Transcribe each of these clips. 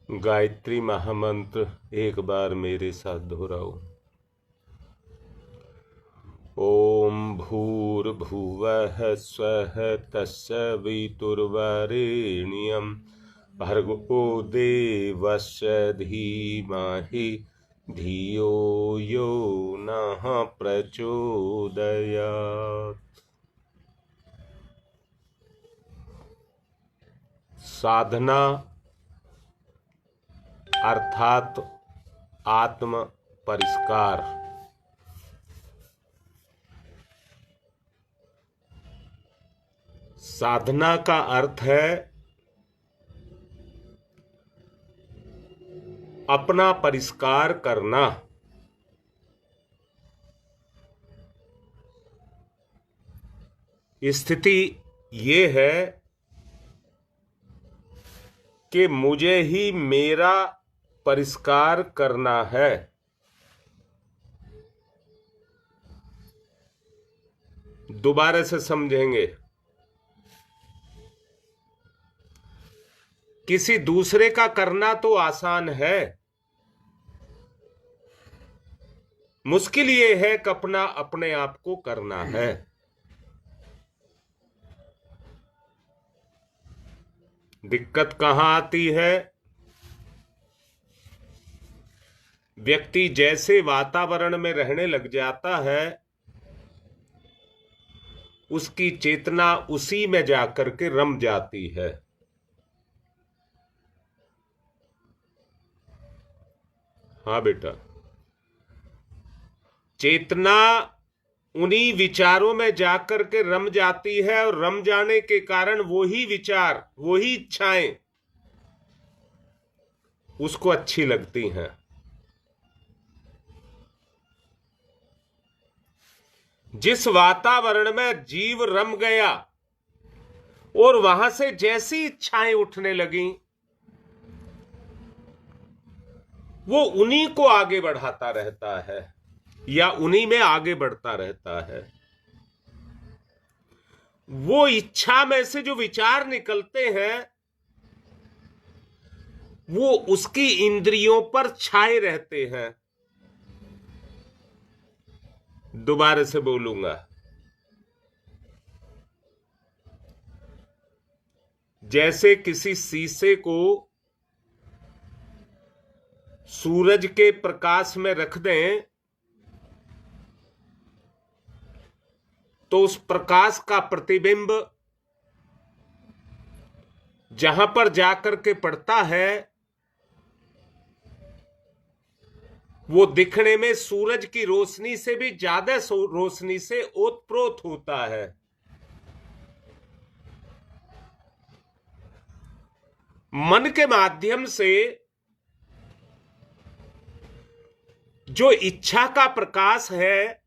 गायत्री महामंत्र एक बार मेरे साथ दोहराओ। ओम भूर्भुवः स्वः तत्सवितुर्वरेण्यं भर्गो देवस्य धीमहि धियो यो नः प्रचोदयात्। साधना अर्थात आत्म परिष्कार। साधना का अर्थ है अपना परिष्कार करना। स्थिति ये है कि मुझे ही मेरा परिष्कार करना है। दोबारा से समझेंगे। किसी दूसरे का करना तो आसान है, मुश्किल ये है कि अपना अपने आप को करना है। दिक्कत कहां आती है? व्यक्ति जैसे वातावरण में रहने लग जाता है, उसकी चेतना उसी में जाकर के रम जाती है। हाँ बेटा, चेतना उन्हीं विचारों में जाकर के रम जाती है और रम जाने के कारण वही विचार, वही इच्छाएं उसको अच्छी लगती हैं। जिस वातावरण में जीव रम गया और वहां से जैसी इच्छाएं उठने लगीं, वो उन्हीं को आगे बढ़ाता रहता है या उन्हीं में आगे बढ़ता रहता है। वो इच्छा में से जो विचार निकलते हैं वो उसकी इंद्रियों पर छाए रहते हैं। दोबारा से बोलूंगा। जैसे किसी शीशे को सूरज के प्रकाश में रख दें तो उस प्रकाश का प्रतिबिंब जहां पर जाकर के पड़ता है वो दिखने में सूरज की रोशनी से भी ज्यादा रोशनी से ओतप्रोत होता है। मन के माध्यम से जो इच्छा का प्रकाश है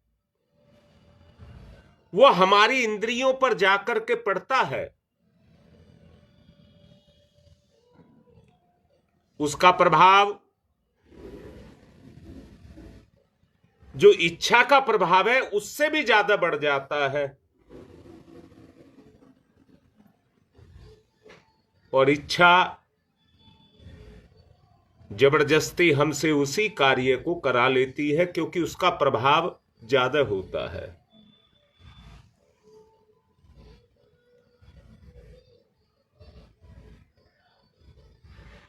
वो हमारी इंद्रियों पर जाकर के पड़ता है। उसका प्रभाव, जो इच्छा का प्रभाव है, उससे भी ज्यादा बढ़ जाता है और इच्छा जबरदस्ती हमसे उसी कार्य को करा लेती है क्योंकि उसका प्रभाव ज्यादा होता है।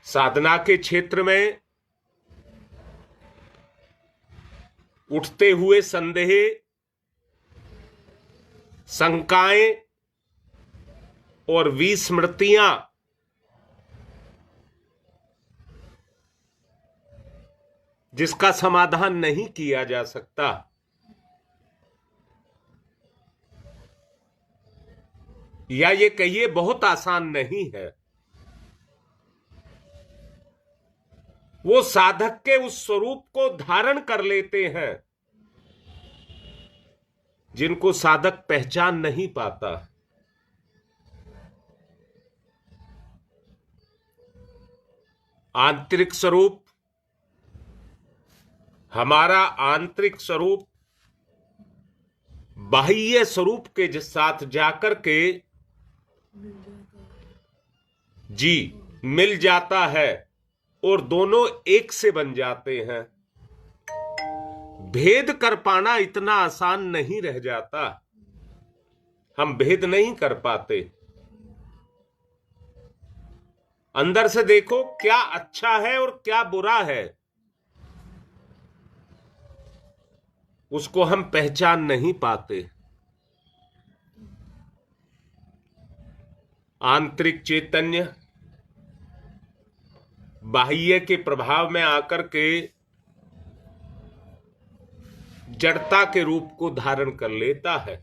साधना के क्षेत्र में उठते हुए संदेह, शंकाएं और विस्मृतियां जिसका समाधान नहीं किया जा सकता, या ये कहिए बहुत आसान नहीं है, वो साधक के उस स्वरूप को धारण कर लेते हैं जिनको साधक पहचान नहीं पाता। आंतरिक स्वरूप, हमारा आंतरिक स्वरूप बाह्य स्वरूप के साथ जाकर के जी मिल जाता है और दोनों एक से बन जाते हैं। भेद कर पाना इतना आसान नहीं रह जाता, हम भेद नहीं कर पाते। अंदर से देखो क्या अच्छा है और क्या बुरा है, उसको हम पहचान नहीं पाते। आंतरिक चैतन्य बाह्य के प्रभाव में आकर के जड़ता के रूप को धारण कर लेता है।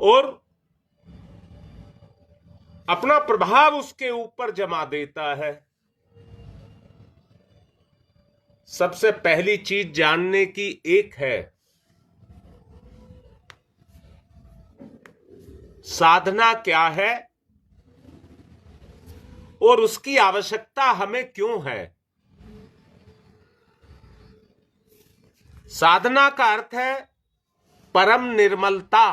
और अपना प्रभाव उसके ऊपर जमा देता है। सबसे पहली चीज जानने की एक है, साधना क्या है और उसकी आवश्यकता हमें क्यों है। साधना का अर्थ है परम निर्मलता।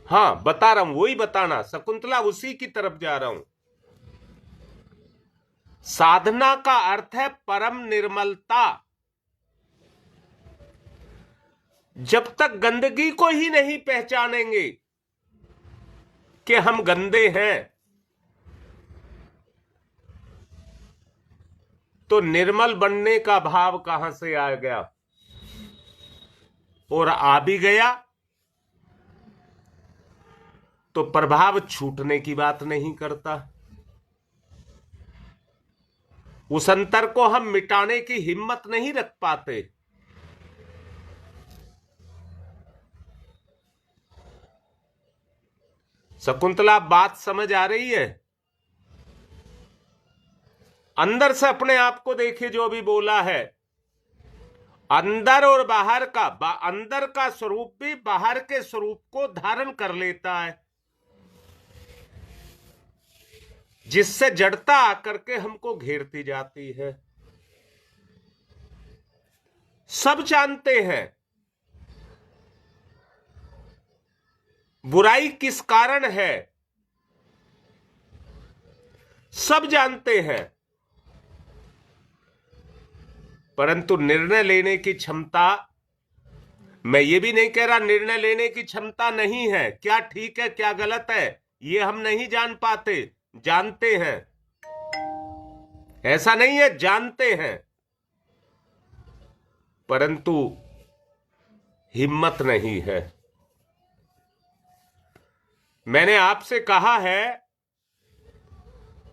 हां, बता रहा हूं, वही बताना शकुंतला, उसी की तरफ जा रहा हूं। साधना का अर्थ है परम निर्मलता। जब तक गंदगी को ही नहीं पहचानेंगे कि हम गंदे हैं, तो निर्मल बनने का भाव कहां से आ गया। और आ भी गया तो प्रभाव छूटने की बात नहीं करता। उस अंतर को हम मिटाने की हिम्मत नहीं रख पाते। शकुंतला, बात समझ आ रही है? अंदर से अपने आप को देखे, जो भी बोला है। अंदर और बाहर का, अंदर का स्वरूप भी बाहर के स्वरूप को धारण कर लेता है, जिससे जड़ता आकर के हमको घेरती जाती है। सब जानते हैं बुराई किस कारण है, सब जानते हैं, परंतु निर्णय लेने की क्षमता, मैं ये भी नहीं कह रहा निर्णय लेने की क्षमता नहीं है, क्या ठीक है क्या गलत है ये हम नहीं जान पाते, जानते हैं। ऐसा नहीं है, जानते हैं, परंतु हिम्मत नहीं है। मैंने आपसे कहा है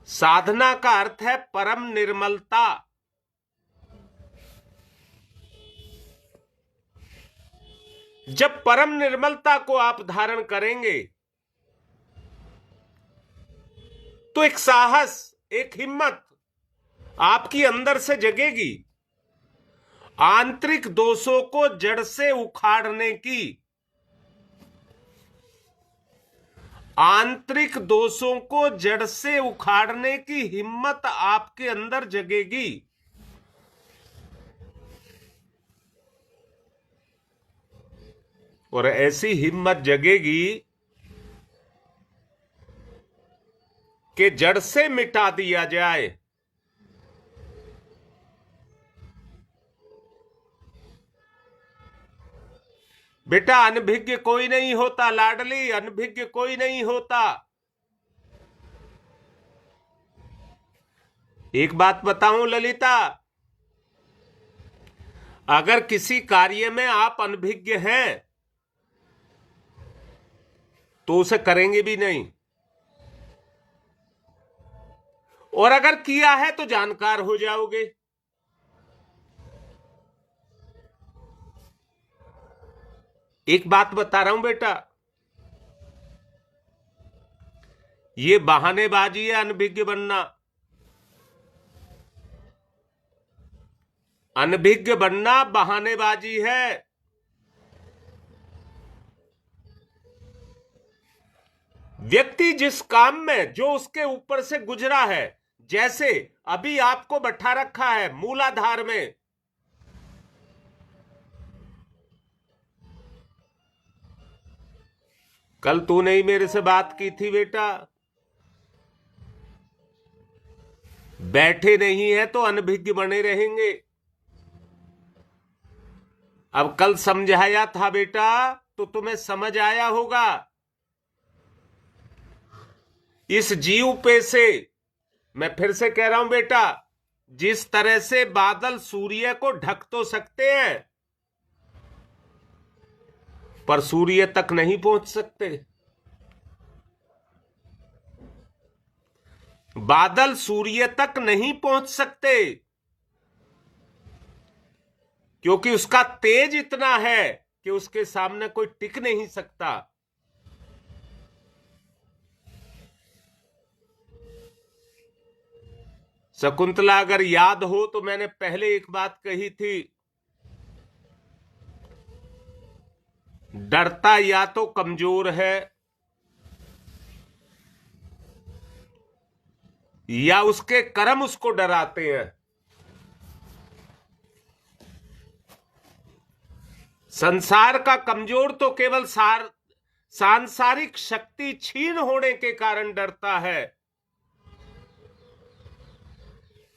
साधना का अर्थ है परम निर्मलता। जब परम निर्मलता को आप धारण करेंगे तो एक साहस, एक हिम्मत आपकी अंदर से जगेगी, आंतरिक दोषों को जड़ से उखाड़ने की, आंतरिक दोषों को जड़ से उखाड़ने की हिम्मत आपके अंदर जगेगी। और ऐसी हिम्मत जगेगी कि जड़ से मिटा दिया जाए। बेटा, अनभिज्ञ कोई नहीं होता लाडली, अनभिज्ञ कोई नहीं होता। एक बात बताऊं ललिता, अगर किसी कार्य में आप अनभिज्ञ हैं तो उसे करेंगे भी नहीं, और अगर किया है तो जानकार हो जाओगे। एक बात बता रहा हूं बेटा, ये बहानेबाजी है अनभिज्ञ बनना। अनभिज्ञ बनना बहानेबाजी है। व्यक्ति जिस काम में जो उसके ऊपर से गुजरा है, जैसे अभी आपको बैठा रखा है मूलाधार में, कल तूने ही मेरे से बात की थी बेटा, बैठे नहीं है तो अनभिज्ञ बने रहेंगे। अब कल समझाया था बेटा तो तुम्हें समझ आया होगा। इस जीव पे से, मैं फिर से कह रहा हूं बेटा, जिस तरह से बादल सूर्य को ढक तो सकते हैं पर सूर्य तक नहीं पहुंच सकते। बादल सूर्य तक नहीं पहुंच सकते क्योंकि उसका तेज इतना है कि उसके सामने कोई टिक नहीं सकता। शकुंतला, अगर याद हो तो मैंने पहले एक बात कही थी, डरता या तो कमजोर है या उसके कर्म उसको डराते हैं। संसार का कमजोर तो केवल सांसारिक शक्ति छीन होने के कारण डरता है,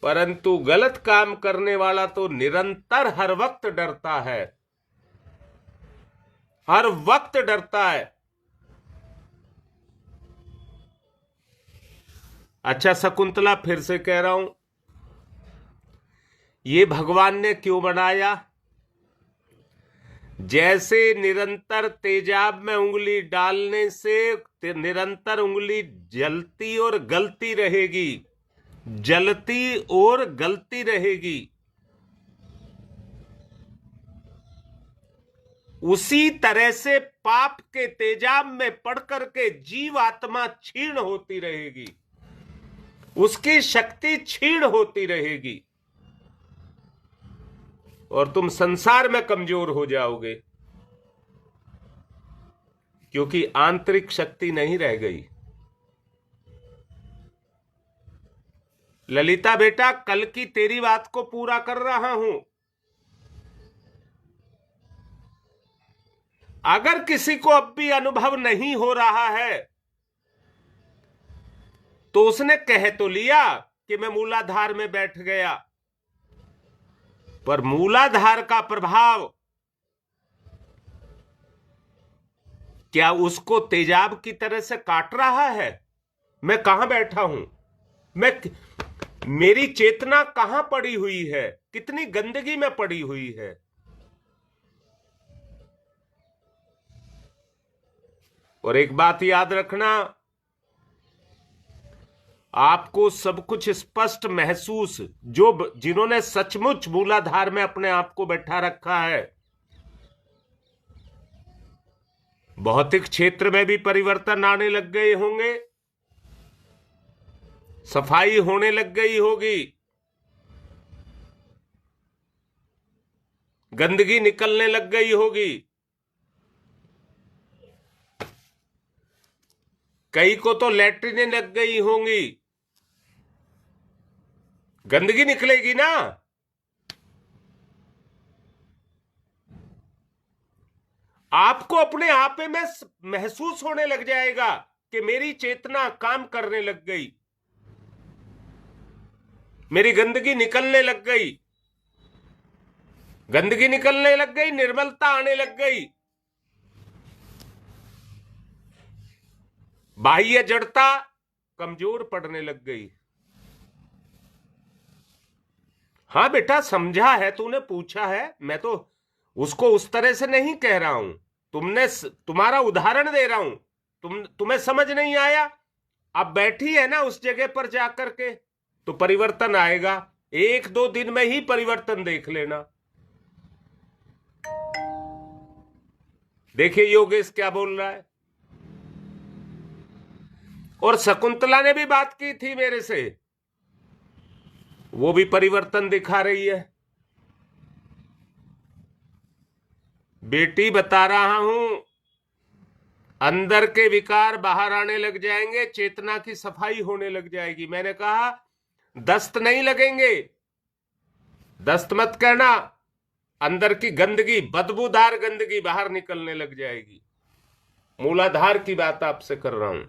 परंतु गलत काम करने वाला तो निरंतर हर वक्त डरता है, हर वक्त डरता है। अच्छा शकुंतला, फिर से कह रहा हूं, ये भगवान ने क्यों बनाया? जैसे निरंतर तेजाब में उंगली डालने से निरंतर उंगली जलती और गलती रहेगी, जलती और गलती रहेगी, उसी तरह से पाप के तेजाब में पड़ करके जीव आत्मा क्षीण होती रहेगी, उसकी शक्ति क्षीण होती रहेगी और तुम संसार में कमजोर हो जाओगे क्योंकि आंतरिक शक्ति नहीं रह गई। ललिता बेटा, कल की तेरी बात को पूरा कर रहा हूं। अगर किसी को अब भी अनुभव नहीं हो रहा है तो उसने कह तो लिया कि मैं मूलाधार में बैठ गया, पर मूलाधार का प्रभाव क्या उसको तेजाब की तरह से काट रहा है? मैं कहां बैठा हूं? मेरी चेतना कहां पड़ी हुई है? कितनी गंदगी में पड़ी हुई है? और एक बात याद रखना, आपको सब कुछ स्पष्ट महसूस, जिन्होंने सचमुच मूलाधार में अपने आप को बैठा रखा है, भौतिक क्षेत्र में भी परिवर्तन आने लग गए होंगे, सफाई होने लग गई होगी, गंदगी निकलने लग गई होगी। कई को तो लैट्रिनें लग गई होंगी, गंदगी निकलेगी ना। आपको अपने आप में महसूस होने लग जाएगा कि मेरी चेतना काम करने लग गई, मेरी गंदगी निकलने लग गई, गंदगी निकलने लग गई, निर्मलता आने लग गई, बाह्य जड़ता कमजोर पड़ने लग गई। हां बेटा, समझा है, तूने पूछा है, मैं तो उसको उस तरह से नहीं कह रहा हूं, तुम्हारा उदाहरण दे रहा हूं। तुम्हें समझ नहीं आया? अब बैठी है ना उस जगह पर जाकर के, तो परिवर्तन आएगा। 1-2 दिन में ही परिवर्तन देख लेना। देखिए योगेश क्या बोल रहा है। और शकुंतला ने भी बात की थी मेरे से, वो भी परिवर्तन दिखा रही है। बेटी, बता रहा हूं, अंदर के विकार बाहर आने लग जाएंगे, चेतना की सफाई होने लग जाएगी। मैंने कहा दस्त नहीं लगेंगे, दस्त मत कहना, अंदर की गंदगी, बदबूदार गंदगी बाहर निकलने लग जाएगी। मूलाधार की बात आपसे कर रहा हूं।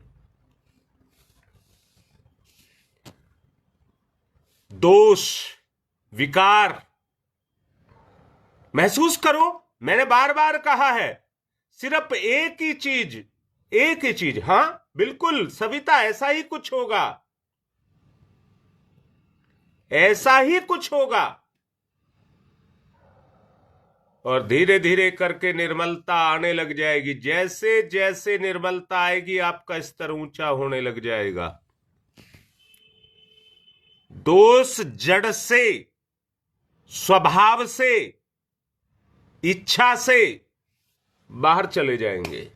दोष, विकार महसूस करो। मैंने बार बार कहा है, सिर्फ एक ही चीज। हां बिल्कुल सविता, ऐसा ही कुछ होगा, ऐसा ही कुछ होगा। और धीरे धीरे करके निर्मलता आने लग जाएगी। जैसे जैसे निर्मलता आएगी, आपका स्तर ऊंचा होने लग जाएगा। दोष जड़ से, स्वभाव से, इच्छा से बाहर चले जाएंगे।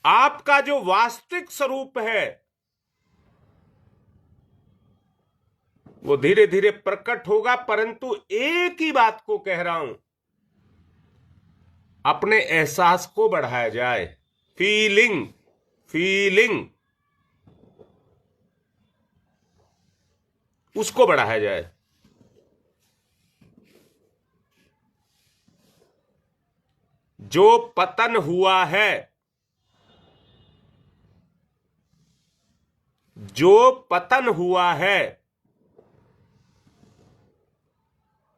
आपका जो वास्तविक स्वरूप है वो धीरे धीरे प्रकट होगा। परंतु एक ही बात को कह रहा हूं, अपने एहसास को बढ़ाया जाए। फीलिंग उसको बढ़ाया जाए। जो पतन हुआ है, जो पतन हुआ है,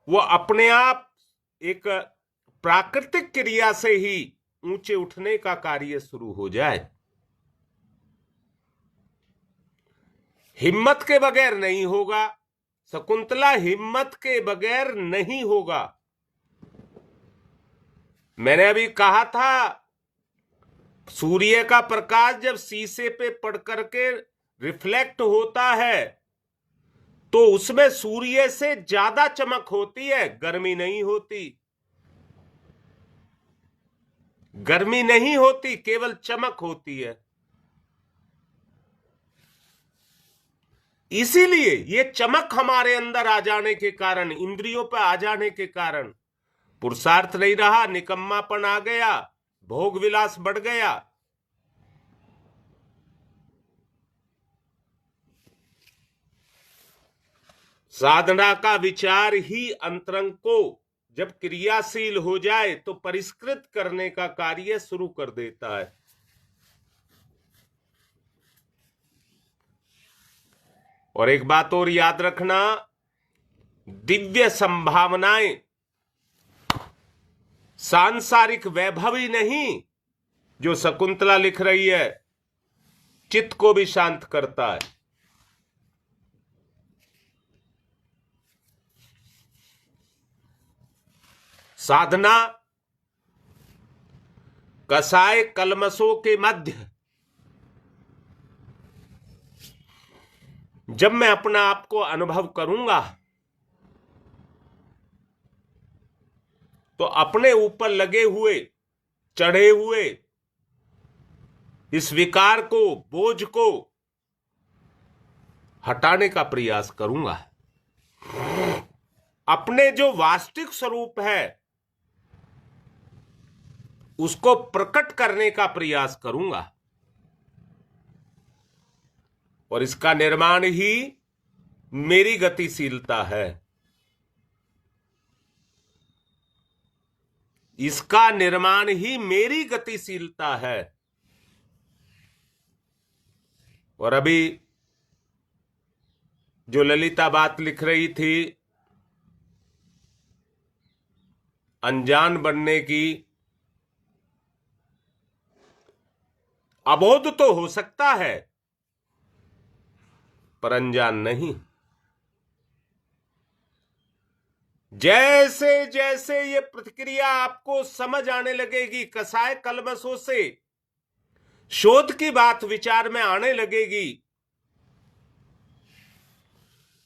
वो अपने आप एक प्राकृतिक क्रिया से ही ऊंचे उठने का कार्य शुरू हो जाए। हिम्मत के बगैर नहीं होगा शकुंतला, हिम्मत के बगैर नहीं होगा। मैंने अभी कहा था, सूर्य का प्रकाश जब शीशे पे पड़ करके रिफ्लेक्ट होता है तो उसमें सूर्य से ज्यादा चमक होती है, गर्मी नहीं होती। गर्मी नहीं होती, केवल चमक होती है। इसीलिए ये चमक हमारे अंदर आ जाने के कारण, इंद्रियों पर आ जाने के कारण पुरुषार्थ नहीं रहा, निकम्मापन आ गया, भोग विलास बढ़ गया। साधना का विचार ही अंतरंग को जब क्रियाशील हो जाए तो परिष्कृत करने का कार्य शुरू कर देता है। और एक बात और याद रखना, दिव्य संभावनाएं सांसारिक वैभव ही नहीं, जो शकुंतला लिख रही है, चित्त को भी शांत करता है। साधना कसाय कलमशों के मध्य, जब मैं अपना आप को अनुभव करूंगा तो अपने ऊपर लगे हुए, चढ़े हुए इस विकार को, बोझ को हटाने का प्रयास करूंगा। अपने जो वास्तविक स्वरूप है उसको प्रकट करने का प्रयास करूंगा। और इसका निर्माण ही मेरी गतिशीलता है। इसका निर्माण ही मेरी गतिशीलता है। और अभी जो ललिता बात लिख रही थी अनजान बनने की, अबोध तो हो सकता है पर अनजान नहीं। जैसे जैसे ये प्रतिक्रिया आपको समझ आने लगेगी, कसाय कलमशों से शोध की बात विचार में आने लगेगी,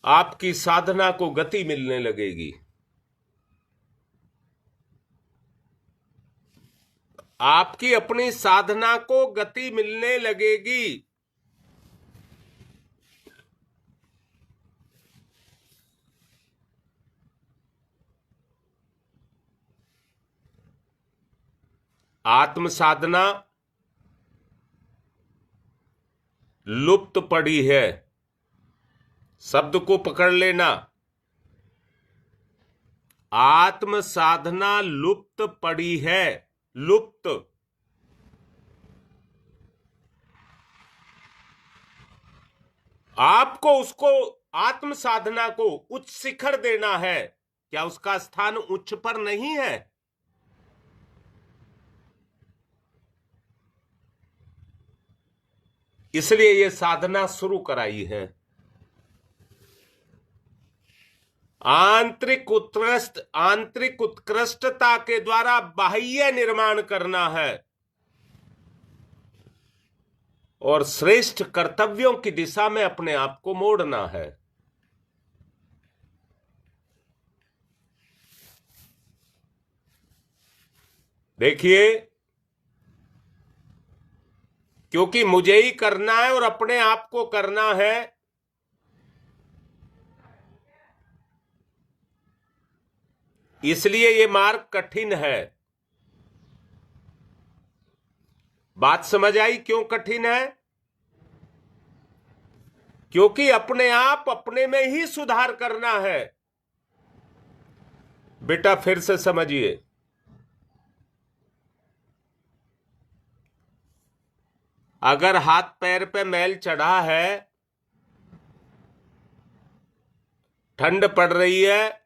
आपकी साधना को गति मिलने लगेगी। आपकी अपनी साधना को गति मिलने लगेगी। आत्म साधना लुप्त पड़ी है। शब्द को पकड़ लेना, आत्म साधना लुप्त पड़ी है, लुप्त। आपको उसको आत्म साधना को उच्च शिखर देना है। क्या उसका स्थान उच्च पर नहीं है? इसलिए ये साधना शुरू कराई है। आंतरिक उत्कृष्टता के द्वारा बाह्य निर्माण करना है और श्रेष्ठ कर्तव्यों की दिशा में अपने आप को मोड़ना है। देखिए, क्योंकि मुझे ही करना है और अपने आप को करना है, इसलिए ये मार्ग कठिन है। बात समझ आई क्यों कठिन है? क्योंकि अपने आप अपने में ही सुधार करना है। बेटा फिर से समझिए, अगर हाथ पैर पे मैल चढ़ा है, ठंड पड़ रही है,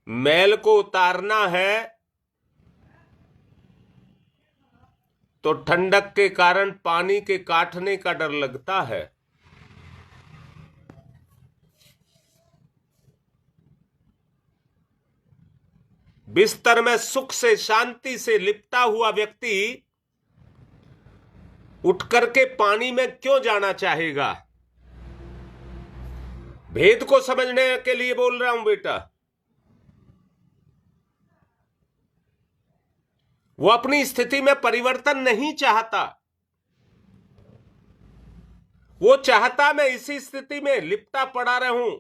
मैल को उतारना है, तो ठंडक के कारण पानी के काटने का डर लगता है। बिस्तर में सुख से शांति से लिपटा हुआ व्यक्ति उठ करके पानी में क्यों जाना चाहेगा? भेद को समझने के लिए बोल रहा हूं बेटा। वो अपनी स्थिति में परिवर्तन नहीं चाहता। वो चाहता मैं इसी स्थिति में लिपटा पड़ा रहूं।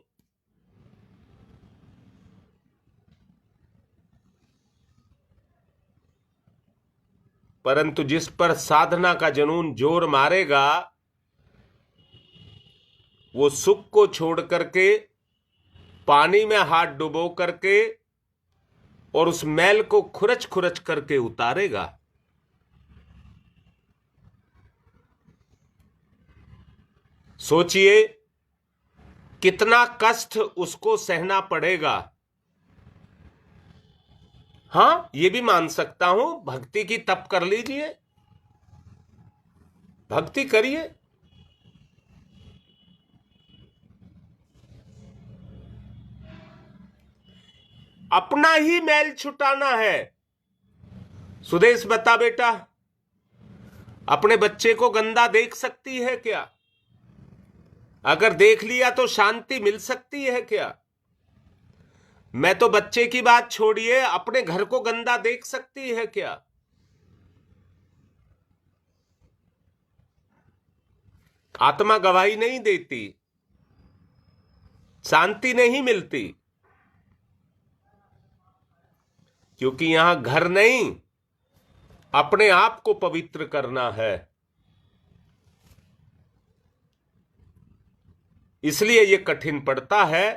परंतु जिस पर साधना का जुनून जोर मारेगा, वो सुख को छोड़ करके पानी में हाथ डुबो करके और उस मैल को खुरच खुरच करके उतारेगा। सोचिए कितना कष्ट उसको सहना पड़ेगा। हां, ये भी मान सकता हूं, भक्ति की तप कर लीजिए, भक्ति करिए। अपना ही मैल छुटाना है। सुदेश बता बेटा, अपने बच्चे को गंदा देख सकती है क्या? अगर देख लिया तो शांति मिल सकती है क्या? मैं तो बच्चे की बात छोड़िए, अपने घर को गंदा देख सकती है क्या? आत्मा गवाही नहीं देती, शांति नहीं मिलती, क्योंकि यहां घर नहीं, अपने आप को पवित्र करना है। इसलिए यह कठिन पड़ता है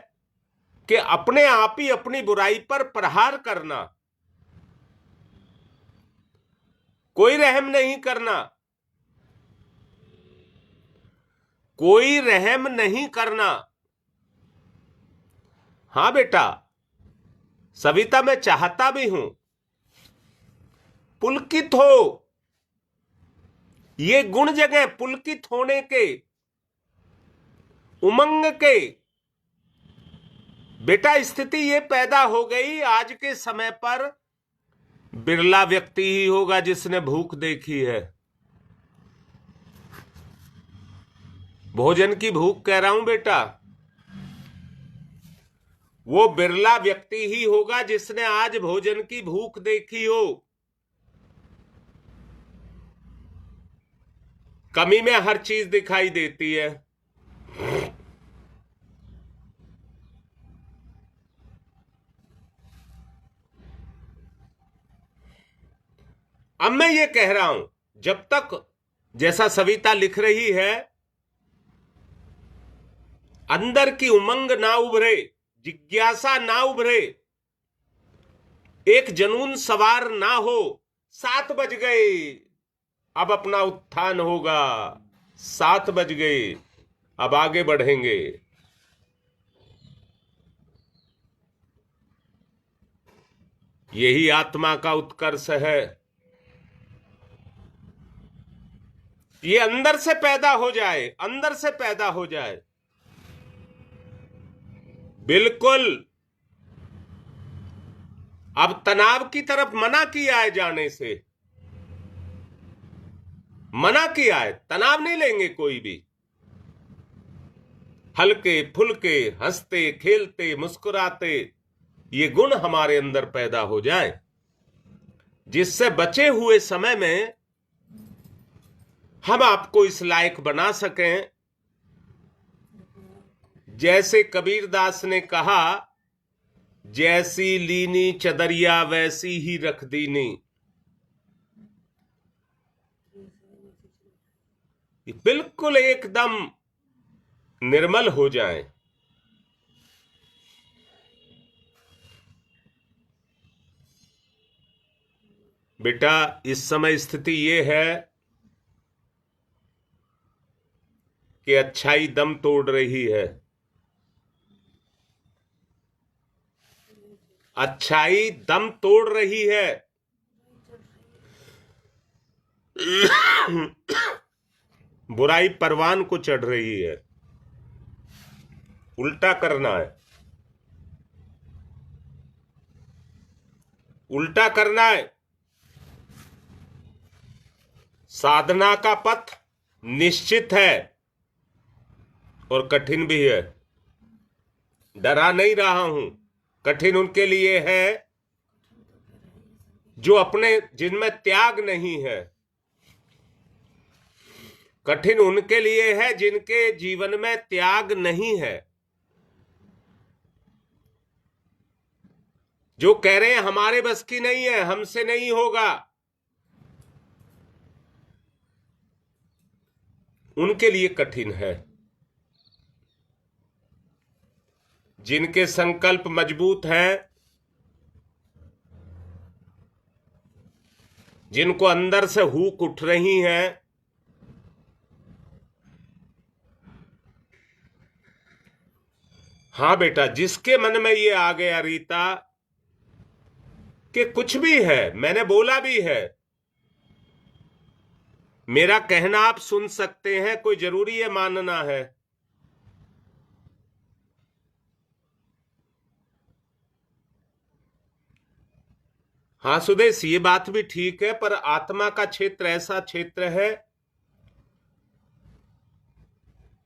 कि अपने आप ही अपनी बुराई पर प्रहार करना, कोई रहम नहीं करना, कोई रहम नहीं करना। हां बेटा, सविता मैं चाहता भी हूं पुलकित हो। ये गुण जगह पुलकित होने के, उमंग के। बेटा स्थिति ये पैदा हो गई, आज के समय पर बिरला व्यक्ति ही होगा जिसने भूख देखी है। भोजन की भूख कह रहा हूं बेटा, वो बिरला व्यक्ति ही होगा जिसने आज भोजन की भूख देखी हो। कमी में हर चीज दिखाई देती है। अब मैं ये कह रहा हूं, जब तक जैसा सविता लिख रही है, अंदर की उमंग ना उभरे, जिज्ञासा ना उभरे, एक जनून सवार ना हो। 7 बज गए, अब अपना उत्थान होगा। 7 बज गए, अब आगे बढ़ेंगे। यही आत्मा का उत्कर्ष है। ये अंदर से पैदा हो जाए, अंदर से पैदा हो जाए। बिल्कुल। अब तनाव की तरफ मना किया है जाने से, मना किया है। तनाव नहीं लेंगे कोई भी। हल्के फुल्के, हंसते खेलते मुस्कुराते ये गुण हमारे अंदर पैदा हो जाए, जिससे बचे हुए समय में हम आपको इस लायक बना सकें। जैसे कबीरदास ने कहा, जैसी लीनी चदरिया वैसी ही रख दीनी। बिल्कुल एकदम निर्मल हो जाएं। बेटा, इस समय स्थिति ये है कि अच्छाई दम तोड़ रही है। अच्छाई दम तोड़ रही है। बुराई परवान को चढ़ रही है। उल्टा करना है, उल्टा करना है। साधना का पथ निश्चित है और कठिन भी है। डरा नहीं रहा हूं। कठिन उनके लिए है जो अपने, जिनमें त्याग नहीं है। कठिन उनके लिए है जिनके जीवन में त्याग नहीं है। जो कह रहे हैं हमारे बस की नहीं है, हमसे नहीं होगा, उनके लिए कठिन है। जिनके संकल्प मजबूत हैं, जिनको अंदर से हूक उठ रही है, हां बेटा, जिसके मन में ये आ गया रीता कि कुछ भी है, मैंने बोला भी है, मेरा कहना आप सुन सकते हैं, कोई जरूरी है मानना है। हाँ सुदेश, ये बात भी ठीक है, पर आत्मा का क्षेत्र ऐसा क्षेत्र है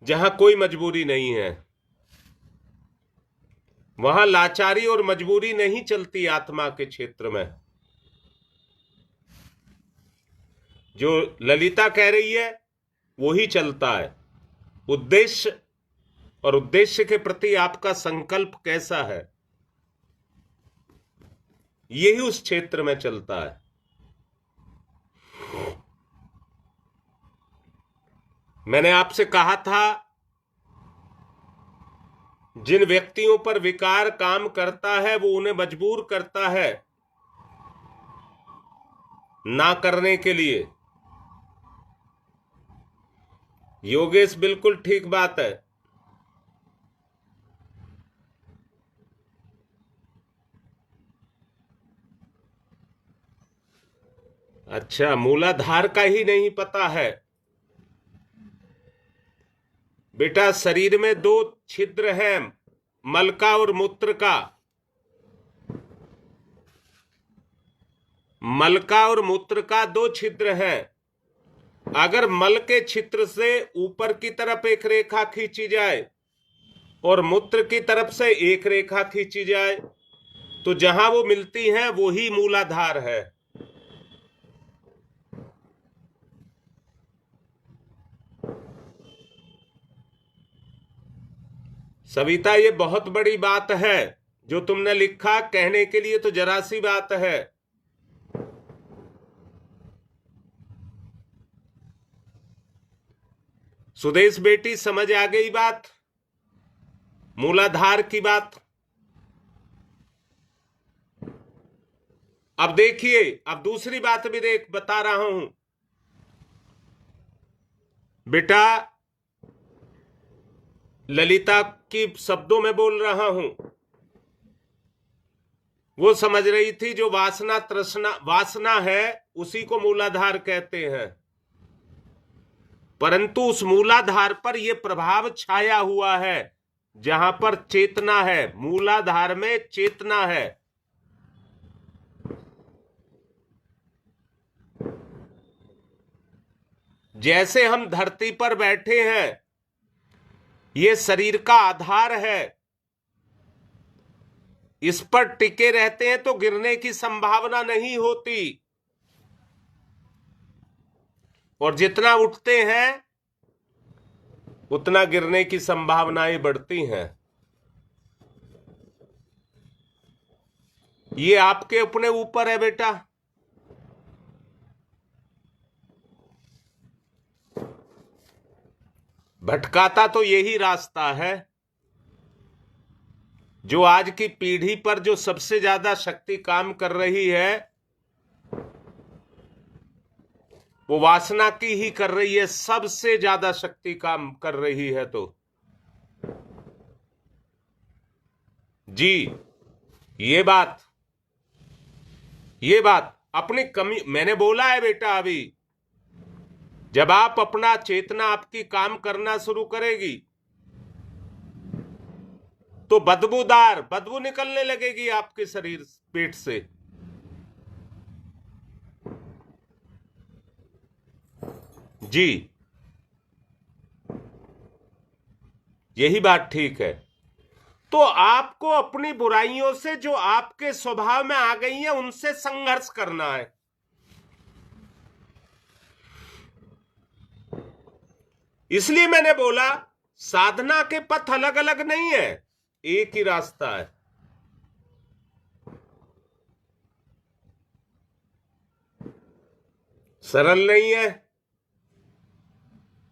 जहां कोई मजबूरी नहीं है। वहां लाचारी और मजबूरी नहीं चलती। आत्मा के क्षेत्र में जो ललिता कह रही है वो ही चलता है। उद्देश्य और उद्देश्य के प्रति आपका संकल्प कैसा है, यही उस क्षेत्र में चलता है। मैंने आपसे कहा था, जिन व्यक्तियों पर विकार काम करता है वो उन्हें मजबूर करता है ना करने के लिए। योगेश, बिल्कुल ठीक बात है। अच्छा, मूलाधार का ही नहीं पता है। बेटा, शरीर में 2 छिद्र हैं, मल का और मूत्र का। मल का और मूत्र का 2 छिद्र हैं। अगर मल के छिद्र से ऊपर की तरफ एक रेखा खींची जाए और मूत्र की तरफ से एक रेखा खींची जाए तो जहां वो मिलती हैं वो ही मूलाधार है। सविता, ये बहुत बड़ी बात है जो तुमने लिखा। कहने के लिए तो जरा सी बात है। सुदेश बेटी, समझ आ गई बात, मूलाधार की बात। अब देखिए, अब दूसरी बात भी बता रहा हूं बेटा, ललिता की शब्दों में बोल रहा हूं। वो समझ रही थी जो वासना तृष्णा वासना है उसी को मूलाधार कहते हैं, परंतु उस मूलाधार पर यह प्रभाव छाया हुआ है जहां पर चेतना है। मूलाधार में चेतना है। जैसे हम धरती पर बैठे हैं, ये शरीर का आधार है, इस पर टिके रहते हैं तो गिरने की संभावना नहीं होती, और जितना उठते हैं उतना गिरने की संभावनाएं बढ़ती हैं। ये आपके अपने ऊपर है बेटा। भटकाता तो यही रास्ता है। जो आज की पीढ़ी पर जो सबसे ज्यादा शक्ति काम कर रही है वो वासना की ही कर रही है, सबसे ज्यादा शक्ति काम कर रही है। तो जी, ये बात अपनी कमी मैंने बोला है बेटा। अभी जब आप अपना चेतना आपकी काम करना शुरू करेगी तो बदबू निकलने लगेगी आपके शरीर पेट से। जी, यही बात ठीक है। तो आपको अपनी बुराइयों से जो आपके स्वभाव में आ गई हैं उनसे संघर्ष करना है। इसलिए मैंने बोला साधना के पथ अलग अलग नहीं है, एक ही रास्ता है। सरल नहीं है।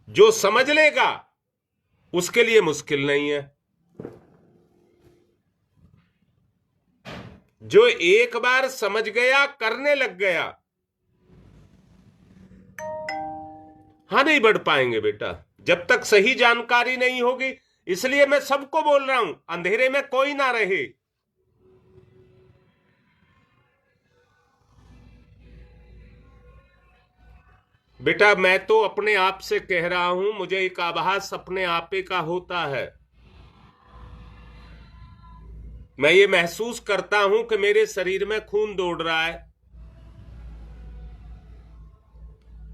जो समझ लेगा उसके लिए मुश्किल नहीं है। जो एक बार समझ गया, करने लग गया, हाँ नहीं बढ़ पाएंगे बेटा जब तक सही जानकारी नहीं होगी। इसलिए मैं सबको बोल रहा हूं, अंधेरे में कोई ना रहे। बेटा मैं तो अपने आप से कह रहा हूं, मुझे एक आभास अपने आपे का होता है। मैं ये महसूस करता हूं कि मेरे शरीर में खून दौड़ रहा है,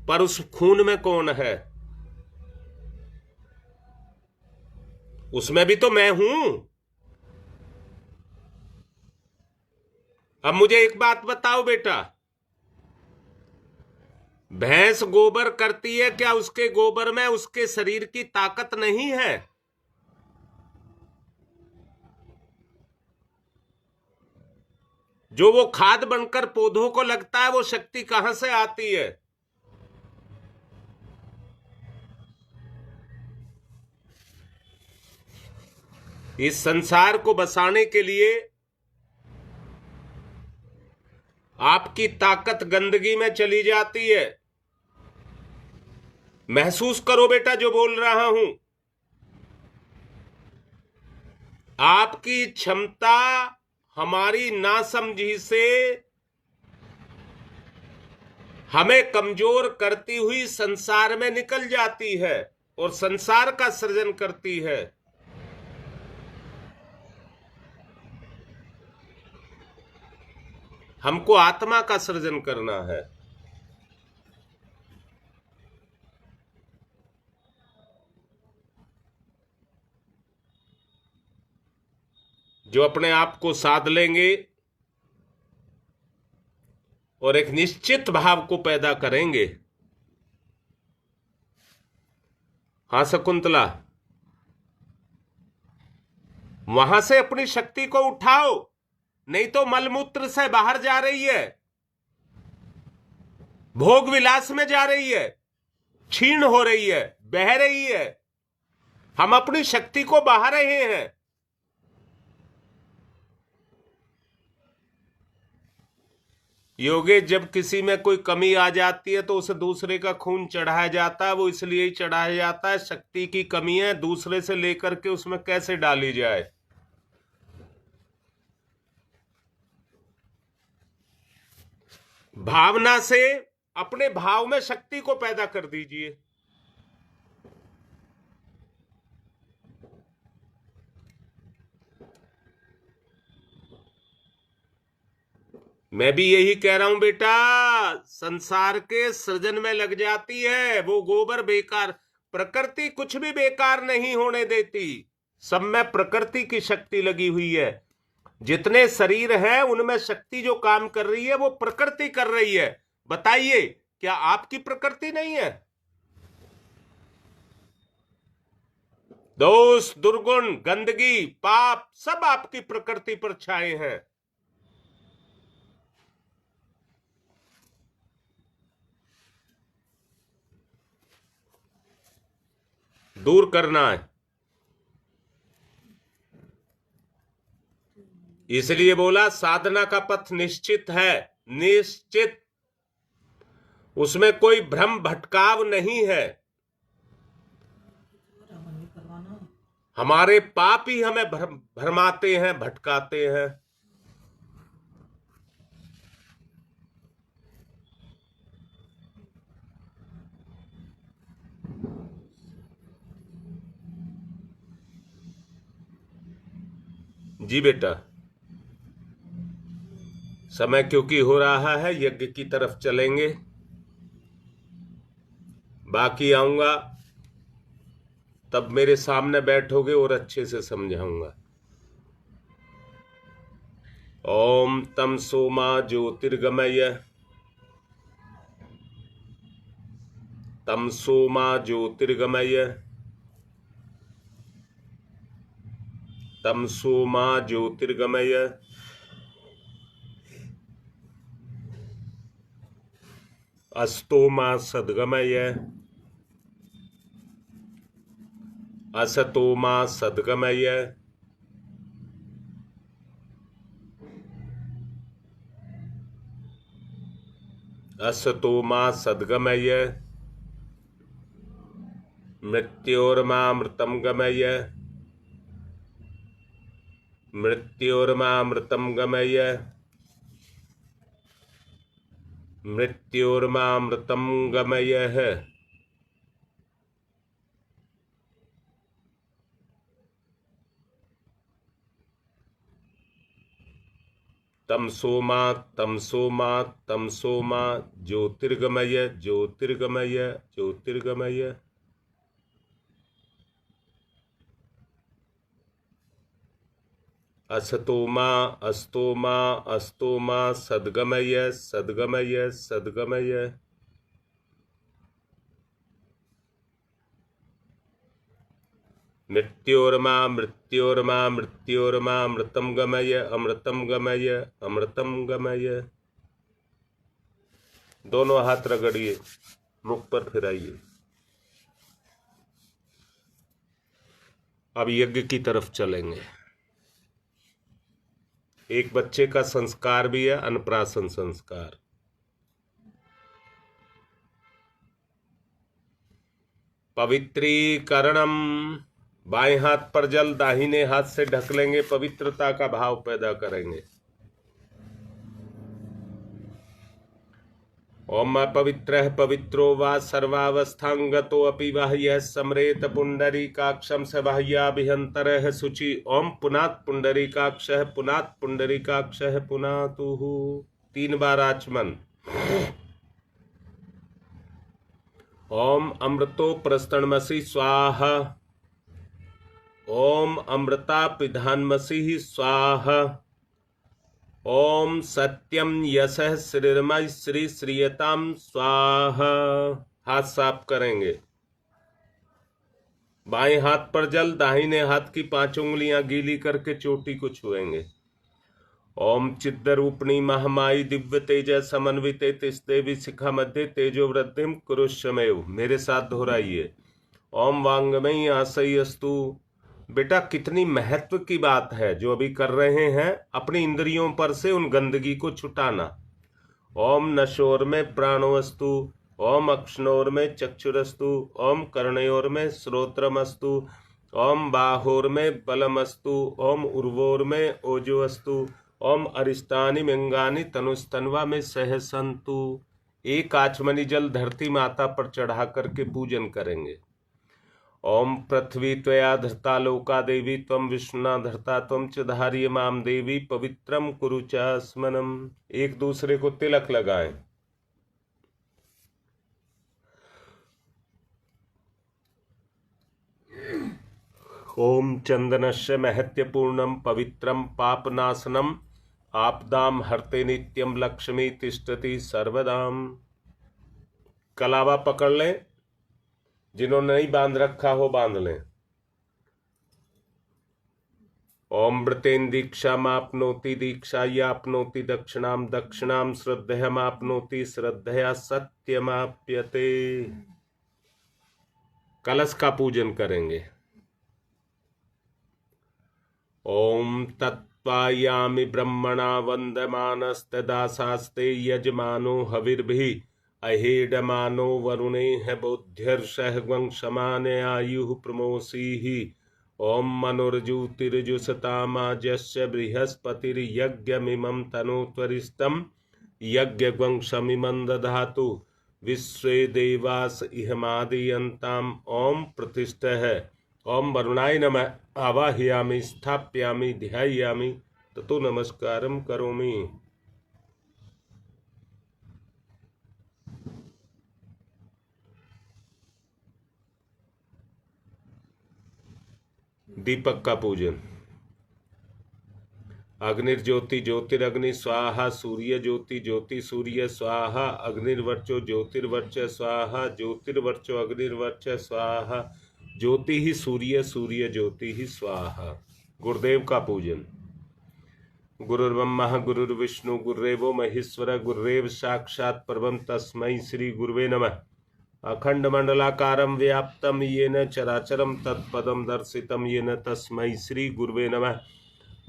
पर उस खून में कौन है? उसमें भी तो मैं हूं। अब मुझे एक बात बताओ बेटा, भैंस गोबर करती है, क्या उसके गोबर में उसके शरीर की ताकत नहीं है? जो वो खाद बनकर पौधों को लगता है, वो शक्ति कहां से आती है? इस संसार को बसाने के लिए आपकी ताकत गंदगी में चली जाती है। महसूस करो बेटा जो बोल रहा हूं। आपकी क्षमता हमारी नासमझी से हमें कमजोर करती हुई संसार में निकल जाती है और संसार का सृजन करती है। हमको आत्मा का सृजन करना है। जो अपने आप को साध लेंगे और एक निश्चित भाव को पैदा करेंगे। हां शकुंतला, वहां से अपनी शक्ति को उठाओ, नहीं तो मलमूत्र से बाहर जा रही है, भोग विलास में जा रही है, क्षीण हो रही है, बह रही है। हम अपनी शक्ति को बहा रहे हैं। योगेश, जब किसी में कोई कमी आ जाती है तो उसे दूसरे का खून चढ़ाया जाता है। वो इसलिए ही चढ़ाया जाता है, शक्ति की कमी है, दूसरे से लेकर के उसमें कैसे डाली जाए। भावना से अपने भाव में शक्ति को पैदा कर दीजिए। मैं भी यही कह रहा हूं बेटा, संसार के सृजन में लग जाती है वो गोबर बेकार। प्रकृति कुछ भी बेकार नहीं होने देती, सब में प्रकृति की शक्ति लगी हुई है। जितने शरीर हैं उनमें शक्ति जो काम कर रही है वो प्रकृति कर रही है। बताइए, क्या आपकी प्रकृति नहीं है? दोष, दुर्गुण, गंदगी, पाप सब आपकी प्रकृति पर छाए हैं। दूर करना है। इसलिए बोला साधना का पथ निश्चित है, निश्चित, उसमें कोई भ्रम भटकाव नहीं है। हमारे पाप ही हमें भरमाते हैं, भटकाते हैं। जी बेटा, समय क्योंकि हो रहा है, यज्ञ की तरफ चलेंगे। बाकी आऊंगा तब मेरे सामने बैठोगे और अच्छे से समझाऊंगा। ओम तम सोमा ज्योतिर्गमय, तम सोमा ज्योतिर्गमय, तम सोमा ज्योतिर्गमय, अस्तोमा सद्गमय, असतोमा सद्गमय, असतोमा सद्गमय, मृत्योर्मामृतं गमय, मृत्योर्मामृतं गमय, मृत्योर्मामृतं गमय। तमसोमा तमसोमा तमसोमा ज्योतिर्गमय, ज्योतिर्गमय, ज्योतिर्गमय। असतोमा अस्तोमा अस्तोमा सद्गमय, सद्गमय, सद्गमय। मृत्योर्मा मृत्योर्मा मृत्योर्मा अमृतं गमय, अमृतं गमय, अमृतं गमय। दोनों हाथ रगड़िए, मुख पर फिराइए। अब यज्ञ की तरफ चलेंगे। एक बच्चे का संस्कार भी है, अन्नप्राशन संस्कार। पवित्रीकरणम, बाएं हाथ पर जल दाहिने हाथ से ढक लेंगे, पवित्रता का भाव पैदा करेंगे। ओम पवित्रः पवित्रो वा सर्वावस्थांगतो अपि वह यह स्मरेत पुंडरीकाक्षं स बाह्याभिहंतरः शुचि। ओम पुनात् पुंडरीकाक्षः, पुनात् पुंडरीकाक्षः, पुनातुः। 3 बार आचमन। ओम अमृतो प्रस्तनमसि स्वाहा, ओम अमृता पिधानमसि स्वाहा, ओम सत्यम यशः श्रीर्मय श्री श्रीयताम स्वाहा। हाथ साफ करेंगे। बाएं हाथ पर जल, दाहिने हाथ की 5 उंगलियां गीली करके चोटी को छुएंगे। ओम चिद्रूपणी महामाई दिव्य तेज समन्विते तिस्देवी शिखा मध्य तेजो वृद्धिम कुरुष्यमेव। मेरे साथ दोहराइए। ओम वांगमयी आशय अस्तु। बेटा, कितनी महत्व की बात है जो अभी कर रहे हैं, अपनी इंद्रियों पर से उन गंदगी को छुटाना। ओम नशोर में प्राणोस्तु, ओम अक्ष्णोर में चक्षुरस्तु, ओम कर्णयोर में श्रोत्रमस्तु, ओम बाहोर में बलमस्तु, ओम उर्वोर में ओजोस्तु, ओम अरिष्टानि मिंगानि तनुस्तन्वा में सहसंतु। एक आचमनी जल धरती माता पर चढ़ा करके पूजन करेंगे। ओम पृथ्वी त्वया धृता लोका देवी त्वं विष्णुना धृता त्वं च धार्य माम देवी पवित्रम कुरु च स्मनम। एक दूसरे को तिलक लगाएं। ओम चंदनस्य महत्यपूर्णम पवित्रम पापनाशनम आपदाम हरते नित्यम लक्ष्मी तिष्ठति सर्वदाम। कलावा पकड़ लें, जिन्होंने नहीं बांध रखा हो बांध लें। ओम व्रतेन दीक्षामाप्नोति दीक्षायाप्नोति दक्षिणाम दक्षिणाम श्रद्धयामाप्नोति श्रद्धया सत्यमाप्यते। कलश का पूजन करेंगे। ओम तत्त्वायामि ब्रह्मणा वन्दमानस्तदासास्ते यजमानो हविर्भिः अहेडमानो वरुणेः बोध्यर्षः वंशमाने आयुः प्रमोषीः। ओम मनुर्ज्योतिर्जुषतामाजस्य बृहस्पतिर्यज्ञमिमं तनोत्वरिष्ठं यज्ञवंशमिमं दधातु विश्वे देवास इहमादयन्ताम्। ओम प्रतिष्ठः। ओम वरुणाय नमः। आवाहयामि स्थापयामि ध्यायामि ततो नमस्कारं करोमि। दीपक का पूजन। अग्निर्ज्योति ज्योतिरग्नि स्वाहा, सूर्य ज्योति ज्योति सूर्य स्वाहा, अग्निर्वर्चो ज्योतिर्वर्च स्वाहा, ज्योतिर्वर्चो अग्निर्वर्च स्वाहा, ज्योति ही सूर्य सूर्य ज्योति ही स्वाहा। गुरुदेव का पूजन। गुरुर्ब्रह्मा गुरुर्विष्णु गुरुरेवो महेश्वर गुरुरेव साक्षात् परब्रह्म तस्मै श्री गुरुवे नमः। अखंड मंडलाकारं व्याप्तं येन चराचरं तत्पदं दर्शितं येन तस्मै श्री गुरुवे नमः।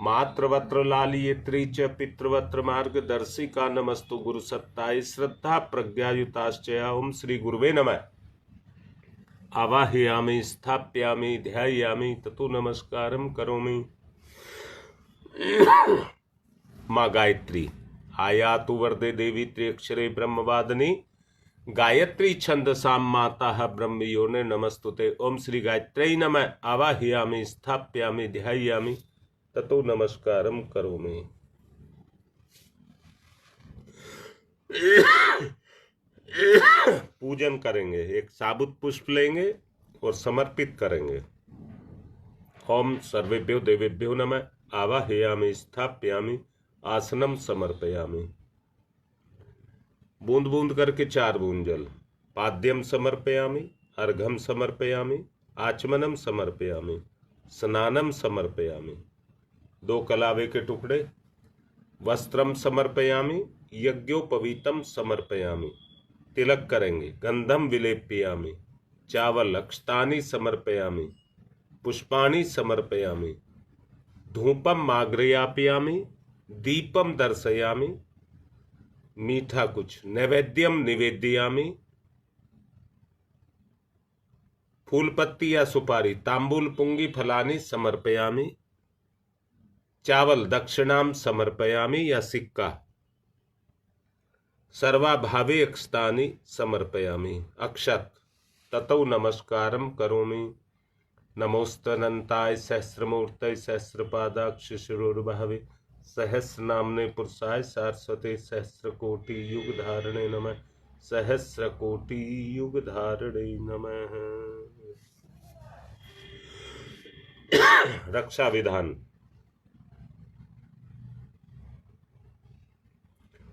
मातृवत्र लालयित्री च पितृवत्र मार्गदर्शिका नमस्तु गुरुसत्ताय श्रद्धा प्रज्ञायुताश्च। ओम श्री गुरुवे नमः। आवाहयामि स्थापयामि ध्यायामि ततो नमस्कारं करोमि। माँ गायत्री। आयातु वरदे देवी त्र्यक्षरे ब्रह्मवादिनी गायत्री छंदसाम माता ब्रह्मयोने नमस्तुते। ओम श्री गायत्र्यै नमः। आवाहयामि स्थापयामि ध्यायामि ततो नमस्कारं करोमि। पूजन करेंगे। एक साबुत पुष्प लेंगे और समर्पित करेंगे। ओम सर्वेभ्यो देवेभ्यो नमः। आवाहयामि स्थापयामि आसनम समर्पयामि। बूंद बूंद करके 4 बूंद जल। पाद्यम समर्पयामि, अर्घम समर्पयामि, आचमनम समर्पयामि, स्नानम समर्पयामि। 2 कलावे के टुकड़े। वस्त्रम समर्पयामि, यज्ञोपवीतम समर्पयामि। तिलक करेंगे। गंधम विलेप्यामि। चावल अक्षतानि समर्पयामि, पुष्पाणि समर्पयामि, धूपम माग्रयापयामि, दीपम दर्शयामि। मीठा कुछ। नैवेद्यम निवेदयामि। फूल पत्ती या सुपारी, तांबूल पुंगी फलानि समर्पयामि। चावल दक्षिणाम समर्पयामि या सिक्का। सर्वाभावे अक्षतानि समर्पयामि। अक्षत। ततो नमस्कारं करोमि। नमोस्तनन्ताय सहस्रमूर्तये सहस्रपादाक्ष शिरोर्भावे सहस्रनाम्ने पुरुषाय सारस्वते सहस्रकोटि युगधारणे नमः। सहस्रकोटि युगधारणे नमः। रक्षा विधान।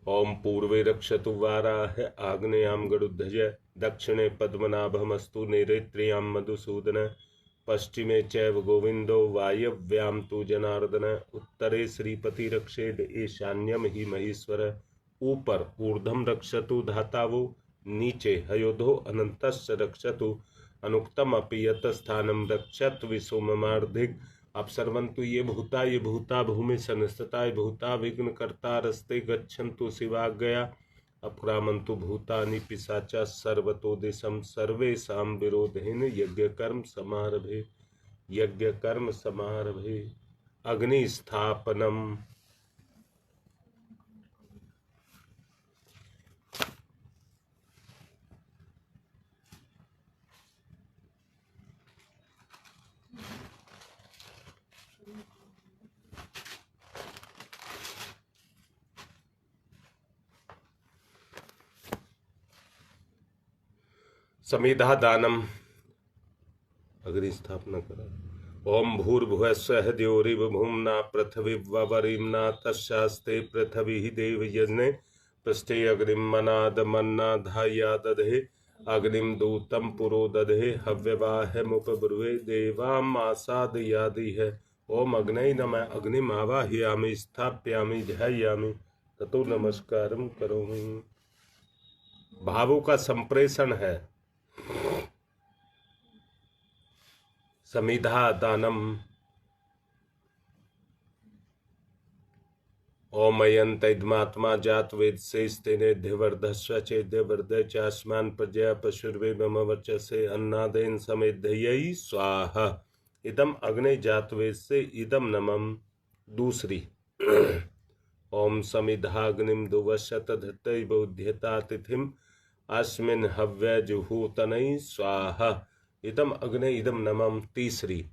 ओम पूर्वे रक्षतु वाराह आग्नेयां गरुध्वज दक्षिणे पद्मनाभमस्तु नैऋत्यां मधुसूदन पश्चिमे चैव गोविंदो वायव्यां तु जनार्दन उत्तरे श्रीपति रक्षेद ईशान्यम ही महेश्वर। ऊपर ऊर्ध्वं रक्षतु धातावो नीचे हयोधो अनन्तस्य रक्षतु अनुक्तम अपि यत् स्थानं रक्षत विसोममार्धिक। अपसर्वन्तु ये भूता भूमि संस्थिता भूता विघ्नकर्ता रस्ते गच्छन्तु शिवाज्ञया अक्रामन्तु भूतानि पिशाचा सर्वतो दिशं सर्वेषां विरोधेन यज्ञकर्म समारभे अग्निस्थापनम। समिधा दानम, अग्नि स्थापना करा। ओम भूर्भुवः स्वः द्यौरिव भूम्ना पृथिवीवरिम्ना तस्यास्ते पृथिवी देव यज्ञे पृष्ठे अग्निं मनाद मन्ना धाया दधे अग्निं दूतं पुरो दधे हव्यवाहमुपब्रुवे देवामासादयादिः। ओम अग्नये नमः। अग्निम आवाहयामि स्थापयामि ध्यायामि ततो नमस्कारं करोमि। भावों का संप्रेषण है। समिधा दानम। ओमयन्तैद्मात्मा जात वेद से स्तेने ध्यवर्धस्व चेद्यवर्ध चास्मान प्रजया पशुर्वे मम वर्चसे अन्नादेन समेध्ययी स्वाहा। इदम अग्नि जात वेद से इदम नमम। दूसरी ओम समिधाग्निम दुवशत धृतै बौध्यता तिथिम अस्मिन् हव्य जुहूतनै स्वाहा। इदम अग्नि इदम नमम। तीसरी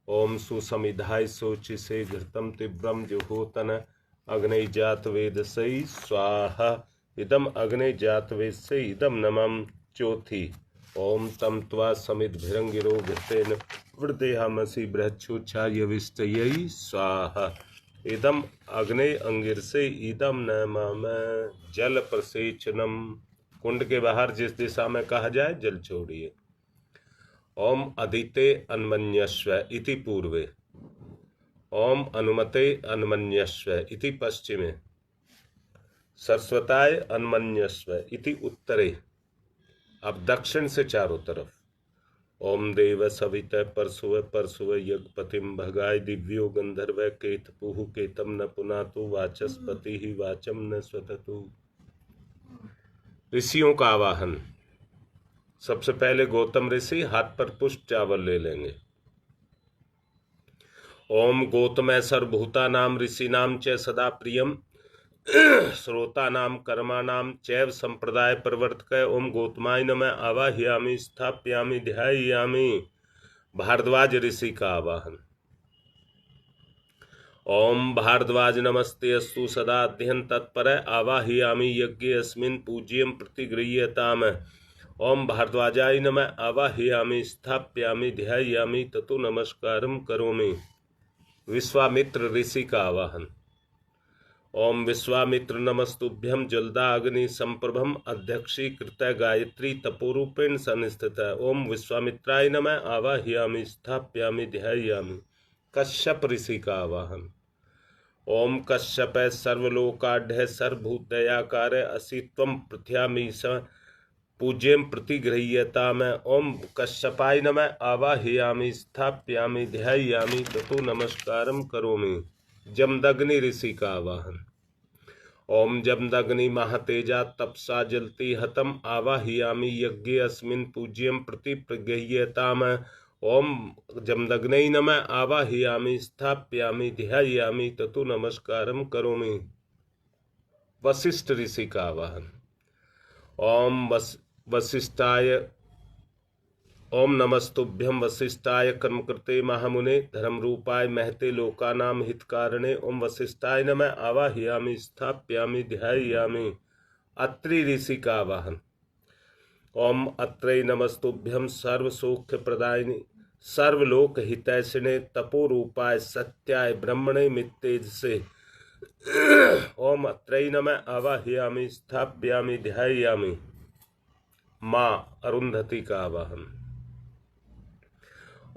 ओम सुसमिधाय शोचिसे घृतम तीव्रम जुहूतन अग्नि जात वेद से स्वाहा। इदम अग्नि जात वेद से इदम नमम। चौथी ओम तम त्वा समिद्भिरंगिरो घृतेन वृदेहामसि बृहच्छोच्छाय विष्टयै स्वाहा। इदम अग्नि अंगिर से इदम नमम। जल प्रसेचनम। कुंड के बाहर जिस दिशा में कहा जाए जल छोड़िए। ओम अदिते अन्मन्यस्व इति पूर्वे। ओम अनुमते अन्मन्यस्व इति पश्चिमे। सरस्वताय अन्मन्यस्व इति उत्तरे। अब दक्षिण से चारों तरफ। ओम देव सवित परसुव परसुव यज्ञपतिम भगाय दिव्यो गंधर्व केतपुः केतम न पुनातु वाचस्पति ही वाचम न स्वततु। ऋषियों का आवाहन। सबसे पहले गौतम ऋषि हाथ पर पुष्प चावल ले लेंगे। ओम गौतम सर्वभूतानां ऋषीणां च सदा प्रियम श्रोतानां कर्माणां चैव संप्रदाय प्रवर्तक। ओम गौतमाय नमः। आवाहयामि स्थापयामि ध्यायामि। भारद्वाज ऋषि का आवाहन। ओम भारद्वाज नमस्ते अस्तु सदा अध्ययन तत्पर आवाहयामि यज्ञे अस्मिन् पूज्यं प्रतिगृह्यताम्। ओम भारद्वाजाय नमः। आवाहयामि स्थापयामि ध्यायामि ततो नमस्कारं करोमि। विश्वामित्र ऋषि का आवाहन। ओम विश्वामित्र नमस्तुभ्यं जलदाग्नि संप्रभम अध्यक्षीकृत गायत्री तपोरूपेण संस्थित। ओम विश्वामित्राय नमः। आवाहयामि स्थापयामि ध्यायामि। कश्यप ऋषि का आवाहन। ओम कश्यप सर्वलोकाढ्य सर्वभूतदयाकार असि त्वं पृथ्यामीश पूज्यं प्रतिगृह्यताम्। ओम कश्यपाय नमः। आवाहयामि स्थापयामि ध्यायामि ततो नमस्कारं करोमि। जमदग्नि ऋषि का आवाहन। ओम जमदग्नि महातेजा तपसा जलति हतम आवाहयामि यज्ञे अस्मिन् पूज्यं प्रतिगृह्यताम्। ओम जमदग्नै नमः। आवाहयामि स्थापयामि ध्यायामि ततो नमस्कारं करोमि। वशिष्ठ ऋषि का आवाहन। ओम वशिष्ठाय। ओम नमस्तुभ्यं वशिष्ठाय कर्मकृते महामुने धर्मरूपाय महते लोकानां हितकारणे। ओम वशिष्ठाय नमः। आवाहयामि स्थापयामि ध्यायामि। अत्रि ऋषि का आवाहन। ओम अत्रै नमस्तुभ्यं सर्वसौख्यप्रदायिनि सर्वलोकहितैषिणे तपोरूपाय सत्याय ब्रह्मणे मित्तेजसे। ओम अत्रै नमः। आवाहयामि स्थापयामि ध्यायामि। माँ अरुंधति का आवाहन।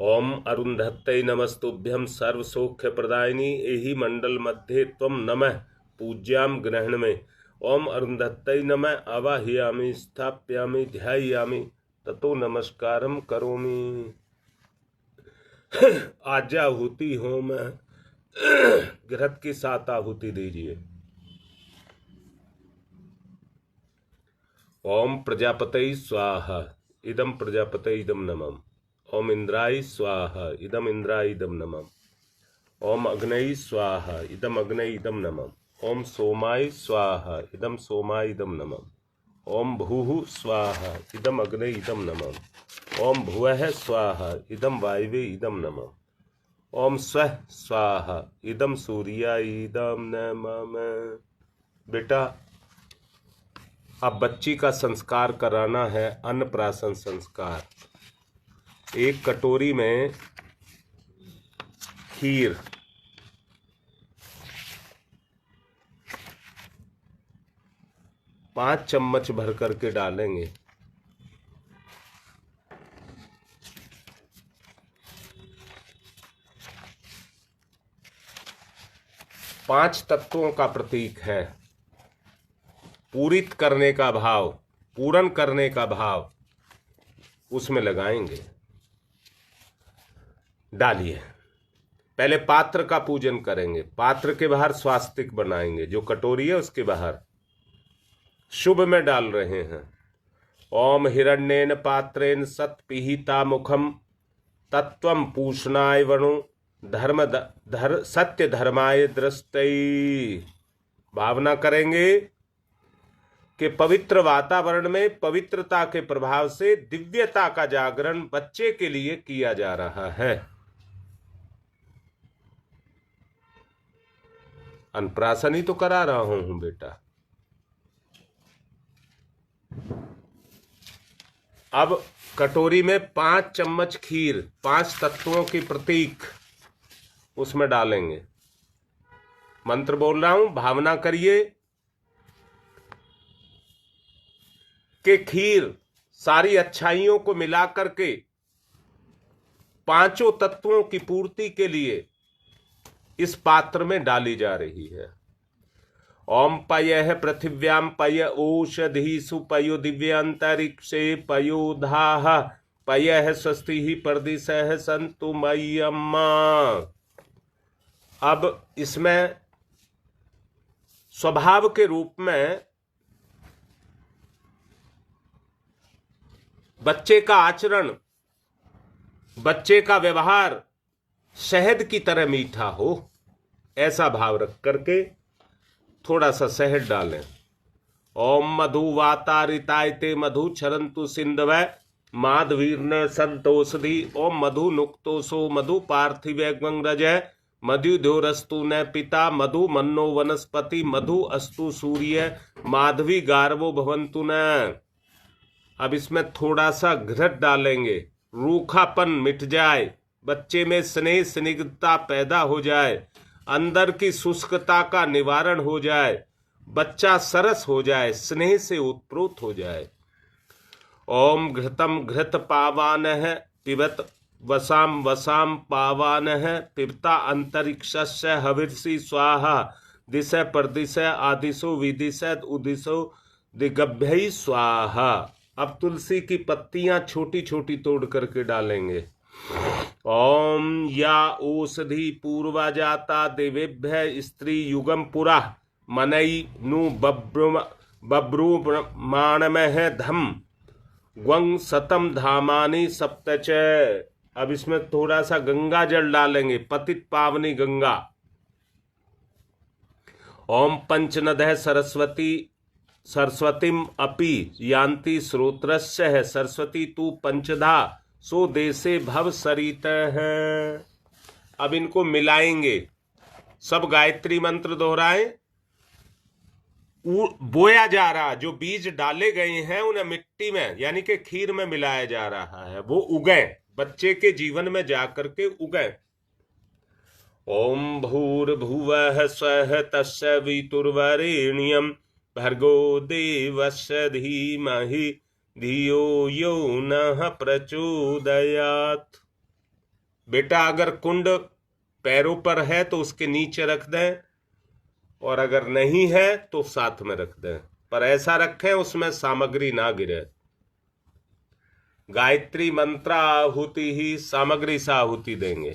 ओम अरुंधत्यै नमस्तुभ्यं सर्वसौख्यप्रदायिनी एहि मंडल मध्ये त्वं नमः पूज्यां ग्रहण में। ओम अरुंधत्यै नमः। आवाहयामि स्थापयामि ध्यायामि ततो नमस्कारं करोमि। आज्याहुति होम। घृत की 7 आहुति दीजिए। ओम प्रजापतये स्वाहा इदम प्रजापतये इदम नमः। ओम इंद्राय स्वाहा इदम इंद्राय इदम नमः। ओम अग्नये स्वाहा इदम अग्नये इदम नमः। ओम सोमाय स्वाहा इदम सोमाय इदम नमः। ओम भूः स्वाहा इदम अग्नये इदम नमः। ओम भुवः स्वाहा इदम वायवे इदम नमः। ओम स्वः स्वाहा इदम सूर्याय इदम नमः। बेटा, अब बच्ची का संस्कार कराना है, अन्नप्राशन संस्कार। एक कटोरी में खीर, पाँच चम्मच भर करके डालेंगे। पांच तत्वों का प्रतीक है। पूरित करने का भाव, पूरन करने का भाव उसमें लगाएंगे। डालिए। पहले पात्र का पूजन करेंगे। पात्र के बाहर स्वास्तिक बनाएंगे। जो कटोरी है उसके बाहर शुभ में डाल रहे हैं। ओम हिरण्येन पात्रेन सत्पिहिता मुखम तत्वम पूषणाय वणु सत्य धर्माय दृष्टि। भावना करेंगे कि पवित्र वातावरण में पवित्रता के प्रभाव से दिव्यता का जागरण बच्चे के लिए किया जा रहा है। अन्नप्राशन ही तो करा रहा हूं बेटा। अब कटोरी में 5 चम्मच खीर, 5 तत्वों की प्रतीक उसमें डालेंगे। मंत्र बोल रहा हूं, भावना करिए कि खीर सारी अच्छाइयों को मिलाकर के पांचों तत्वों की पूर्ति के लिए इस पात्र में डाली जा रही है। ओम पयः पृथिव्याम पय ओषधीषु पयो दिव्यांतरिक्षे पयोधाः पयः स्वस्तिः परदिशः सन्तु मय्यम्मा। अब इसमें स्वभाव के रूप में बच्चे का आचरण, बच्चे का व्यवहार शहद की तरह मीठा हो, ऐसा भाव रख करके थोड़ा सा शहद डालें। ओम मधु वातारितायते मधु क्षरन्तु सिंधवै माधवीर्न संतोषधि। ओम मधु नुक्तोषो मधु पार्थिवैग्वं रजय मधुध्योरस्तु न पिता मधु मन्नो वनस्पति मधु अस्तु सूर्य माधवी गार्वो भवन्तु न। अब इसमें थोड़ा सा घृत डालेंगे। रूखापन मिट जाए, बच्चे में स्नेह स्निग्धता पैदा हो जाए, अंदर की शुष्कता का निवारण हो जाए, बच्चा सरस हो जाए, स्नेह से उत्प्रोत हो जाए। ओम घृतम घृत पावानः पिबत वसाम वसाम पावानः पिबता अंतरिक्षस्य हविर्षि स्वाहा दिश परदिश आदिशो विदिशत उदिशो दिग्भ्यै स्वाहा। अब तुलसी की पत्तियां छोटी छोटी तोड़ करके डालेंगे। ओम या ओषधि पूर्वा जाता देवेभ्य स्त्री युगम पुरा मनई नु बब्रूमाणमः धम ग्वं शतम धामानि सप्तच। अब इसमें थोड़ा सा गंगा जल डालेंगे, पतित पावनी गंगा। ओम पंचनदः सरस्वतीम अपि यान्ति श्रोत्रस्य है सरस्वती तू पंचधा सो देशे भव सरित है। अब इनको मिलाएंगे, सब गायत्री मंत्र दोहराएं। बोया जा रहा, जो बीज डाले गए हैं उन्हें मिट्टी में यानी कि खीर में मिलाया जा रहा है, वो उगे, बच्चे के जीवन में जाकर के उगे। ओम भूर्भुवः स्वः तस्य वितुर्वरेण्यं भर्गो देवस्य धीमहि धियो यो नः प्रचोदयात्। बेटा, अगर कुंड पैरों पर है तो उसके नीचे रख दें, और अगर नहीं है तो साथ में रख दें, पर ऐसा रखें उसमें सामग्री ना गिरे। गायत्री मंत्र आहुति ही सामग्री से आहुति देंगे।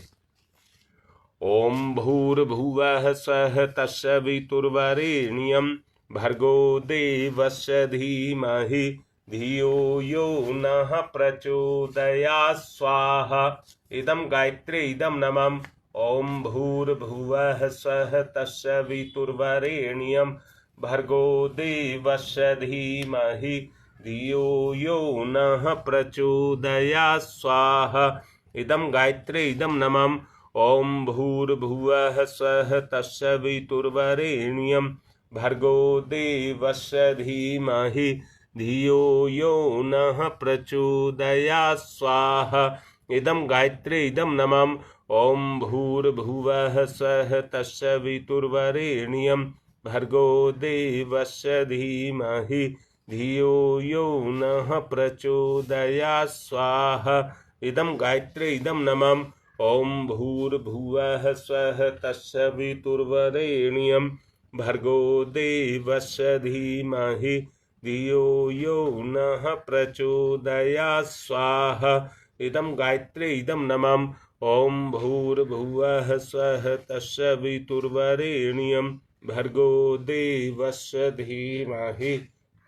ओम भूर्भुवः स्वः तस्य वितुर्वरेण्यं भर्गो देवस्य धीमहि धियो यो नः प्रचोदयात् स्वाहा। इदं गायत्री इदं नमः। ओम भूर्भुवः स्वः तत्सवितुर्वरेण्यं भर्गो देवस्य धीमहि धियो यो नः प्रचोदयात् स्वाहा। इदं गायत्री इदं नमः। ओम भूर्भुवः स्वः तत्सवितुर्वरेण्यं भर्गो देवस्य धीमहि धियो यो नः प्रचोदयात् स्वाहा। इदं गायत्री इदं नमः। ओम भूर्भुवः स्वः तत्सवितुर्वरेण्यं भर्गो देवस्य धीमहि धियो यो नः प्रचोदयात् स्वाहा। इदं गायत्री इदं नमः। ओम भूर्भुवः स्वः तत्सवितुर्वरेण्यं भर्गो देवस्य धीमहि धियो यो नः प्रचोदयात् स्वाहा। इदं गायत्री इदं नमः। ओम भूर्भुवः स्वः तत्सवितुर्वरेण्यं भर्गो देवस्य धीमहि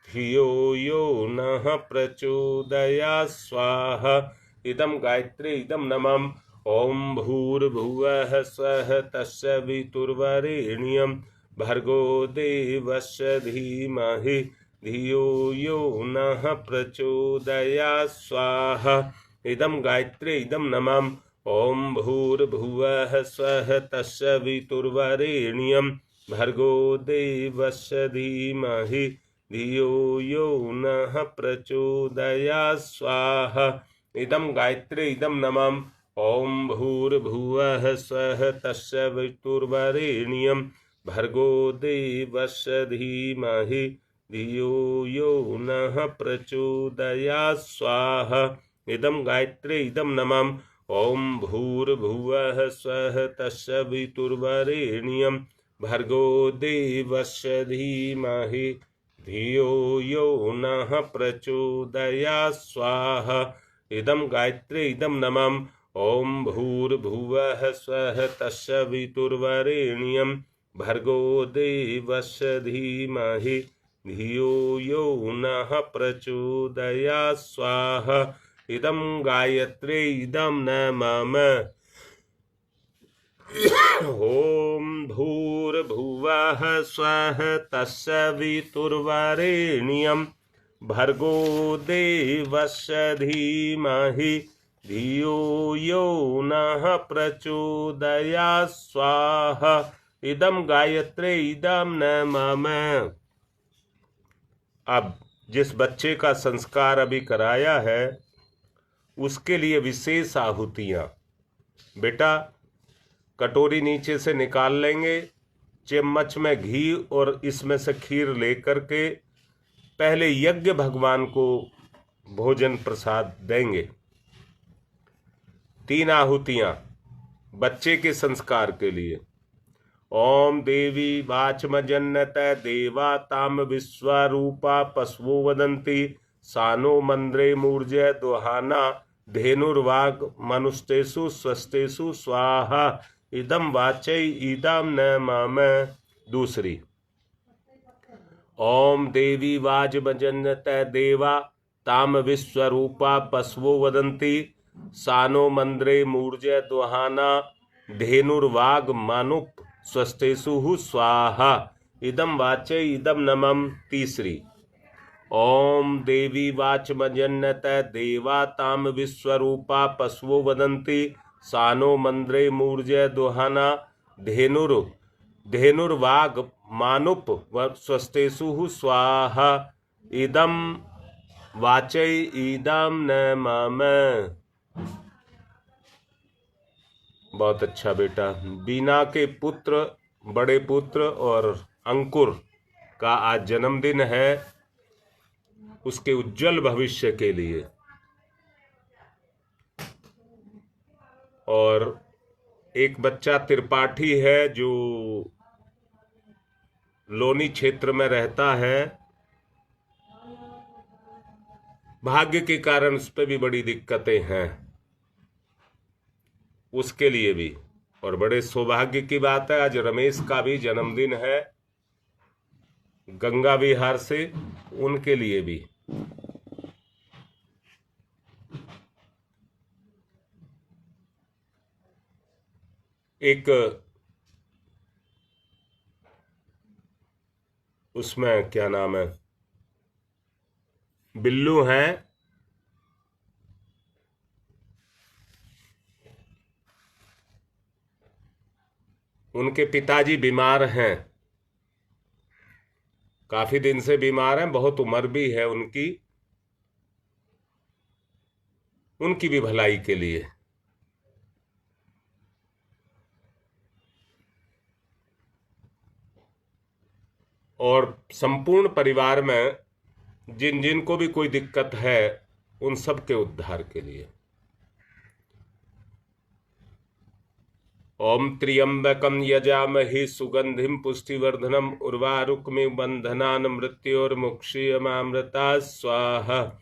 धियो यो नः प्रचोदयात् स्वाहा। इदं गायत्री इदं नमः। ओम भूर्भुवः स्वः तत्सवितुर्वरेण्यं भर्गो देवस्य धीमहि धियो यो नः प्रचोदयात् स्वाहा। इदं गायत्री इदं नमः। ओम भूर्भुवः स्वः तत्सवितुर्वरेण्यं भर्गो देवस्य धीमहि धियो यो नः प्रचोदयात् स्वाहा। इदं गायत्री इदं नमः। ओम भूर्भुवः स्वः तत्सवितुर्वरेण्यं भर्गो देवस्य धीमहि धियो यो नः प्रचोदयात् स्वाहा। इदं गायत्री इदं नमः। ओम भूर्भुवः स्वः तत्सवितुर्वरेण्यं भर्गो देवस्य धीमहि धियो यो नः प्रचोदयात् स्वाहा। इदं गायत्री इदं नमः। ओम भूर्भुवः स्वः तत्सवितुर्वरेण्यं भर्गो देवस्य धीमहि धियो यो नः प्रचोदयात् स्वाहा। इदं गायत्री इदं नमः। ओम भूर्भुवः स्वः तत्सवितुर्वरेण्यं भर्गो देवस्य धीमहि धियो यो नः प्रचोदयात् स्वाहा। इदं गायत्री इदं नमः। अब जिस बच्चे का संस्कार अभी कराया है उसके लिए विशेष आहुतियाँ। बेटा कटोरी नीचे से निकाल लेंगे, चम्मच में घी और इसमें से खीर लेकर के पहले यज्ञ भगवान को भोजन प्रसाद देंगे। 3 आहुतियाँ बच्चे के संस्कार के लिए। ओम देवी वाचमजन्नत देवा ताम विश्वरूपा पशवो वदन्ति सानो मंद्रे मूर्जय दुहाना धेनुर्वाग मनुष्टेषु स्वस्तेषु स्वाहा। इदं वाचै इदं नमः। दूसरी। ओम देवी वाचमजन्नत देवा ताम विश्वरूपा पशवो वदन्ति सानो मंद्रे मूर्जय दुहाना धेनुर्वाग मानुप स्वस्तेषु स्वाहा। इदं वाचै इदं नमः। तीसरी। ओम देवी वाचमजन्नत देवा ताम विश्वरूपा पशवो वदन्ति सानो मंद्रे मूर्जय दुहाना धेनुर्वाग मानुप स्वस्तेषु स्वाहा। इदं वाचै इदं नमः। बहुत अच्छा बेटा। बीना के पुत्र बड़े पुत्र और अंकुर का आज जन्मदिन है, उसके उज्जवल भविष्य के लिए। और एक बच्चा त्रिपाठी है जो लोनी क्षेत्र में रहता है, भाग्य के कारण उस पर भी बड़ी दिक्कतें हैं, उसके लिए भी। और बड़े सौभाग्य की बात है आज रमेश का भी जन्मदिन है, गंगा विहार से, उनके लिए भी। एक उसमें क्या नाम है, बिल्लू हैं, उनके पिताजी बीमार हैं, काफी दिन से बीमार हैं, बहुत उम्र भी है उनकी, उनकी भी भलाई के लिए। और संपूर्ण परिवार में जिन जिन को भी कोई दिक्कत है, उन सब के उद्धार के लिए। ओम त्र्यंबकम यजामहे सुगंधिम पुष्टिवर्धनम उर्वारुकमिव बंधनान् मृत्योर्मुक्षीयमामृता स्वाहा।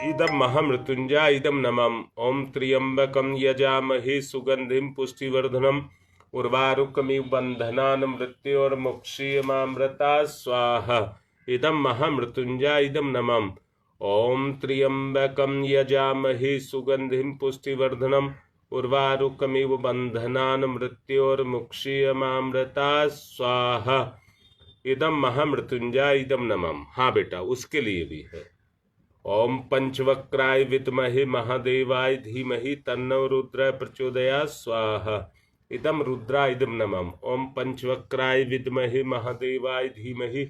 इदं महामृत्युंजय इदं नमः। ओम त्र्यंबकम यजामहे सुगंधिम पुष्टिवर्धनम उर्वारुकमिव बंधनान् मृत्योर्मुक्षीयमामृता स्वाहा। इदं महामृत्युंजय इदं नमः। ओम त्र्यंबकम यजामहे सुगंधिम पुष्टिवर्धनम उर्वारुकमिव बंधनान् मृत्योर्मुक्षीयमामृता स्वाहा। इदं महामृत्युंजय इदं नमः। हाँ बेटा, उसके लिए भी है। ओम पंचवक्राय विद्महे महादेवाय धीमहि तन्नो रुद्र प्रचोदयात् स्वाहा। इदं रुद्राय इदं नमः। ओम पंचवक्राय विद्महे महादेवाय धीमहि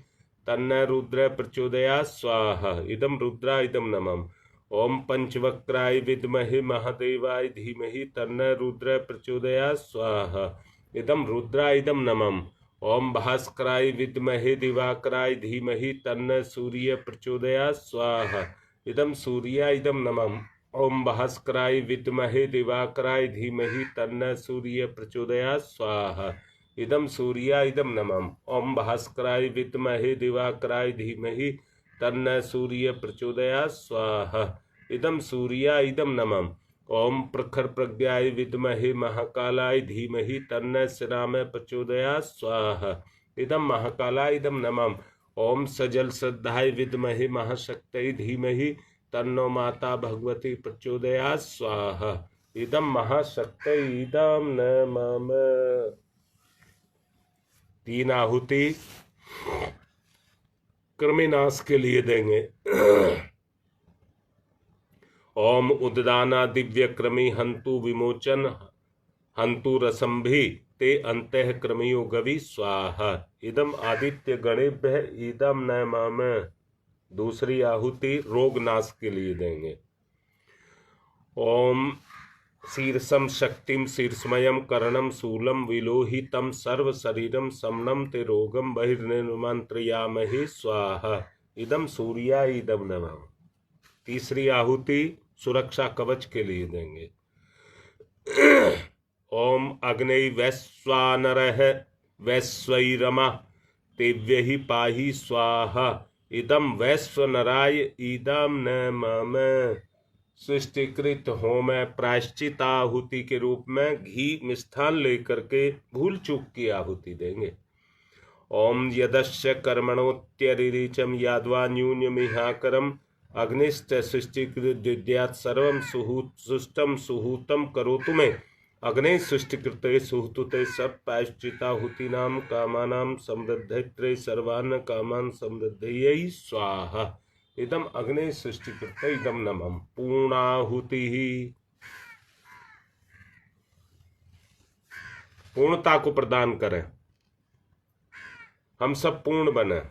तन्नो रुद्र प्रचोदयात् स्वाहा। इदं रुद्राय इदं नमः। ओम पंचवक्राय विद्महे महादेवाय धीमहि तन्नो रुद्र प्रचोदयात् स्वाहा। इदं रुद्राय इदं नमः। ओम भास्कराय विद्महे दिवाकराय धीमहि तन्नो सूर्य प्रचोदयात् स्वाहा। इदं सूर्याय इदं नमः। ओम भास्कराय विद्महे दिवाकराय धीमहि तन्नो सूर्य प्रचोदयात् स्वाहा। इदं सूर्याय इदं नमः। ओम भास्कराय विद्महे दिवाकराय धीमहि तन्नो सूर्य प्रचोदयात् स्वाहा। इदं सूर्याय इदं नमः। ओम प्रखर प्रज्ञाय विद्महे महाकालाय धीमहि तन्नो श्रीराम प्रचोदयात् स्वाहा। इदं महाकालाय इदं नमः। ओम सजल श्रद्धाय विद्महे महाशक्तये धीमहि तन्नो माता भगवती प्रचोदयात् स्वाहा। इदं महाशक्तये इदं नमः। 3 आहुति कृमिनाश के लिए देंगे। ओम उद्दाना दिव्य क्रमी हंतु विमोचन हंतु रसंभि ते अंतः क्रमियो गवि स्वाहा। इदम आदित्य गणेभ्य इदम नमः। दूसरी आहुति रोग नाश के लिए देंगे। ओम शीर्षम शक्तिम शीर्षमयम करणम शूलम विलोहितम सर्व शरीरम समनम ते रोगम बहिर्निर्मंत्रयामहे स्वाहा। इदम सूर्याय इदम नमः। तीसरी आहुति सुरक्षा कवच के लिए देंगे। ओम अग्नि वैश्वानरः वैश्वैरमा तेभ्यहि पाहि स्वाहा। इदम वैश्वनराय इदम नमः। सृष्टिकृत होम प्रायश्चित आहुति के रूप में घी मिष्ठान लेकर के भूल चूक की आहुति देंगे। ओम यदस्य कर्मणोत्यरिचम यादवा न्यूनमिहाकरम अग्निश्च सृष्टिकृत दिद्यात् सर्वं सुष्टम सुहूतम करोतु मे। अग्ने सृष्टिकृते सुहूते सब प्रायश्चिताहुतीनां कामानां समृद्धये सर्वान् कामान् समृद्धये स्वाहा। इदम अग्ने सृष्टिकृते इदम नमः। पूर्णाहुति पूर्णता को प्रदान करें, हम सब पूर्ण बने।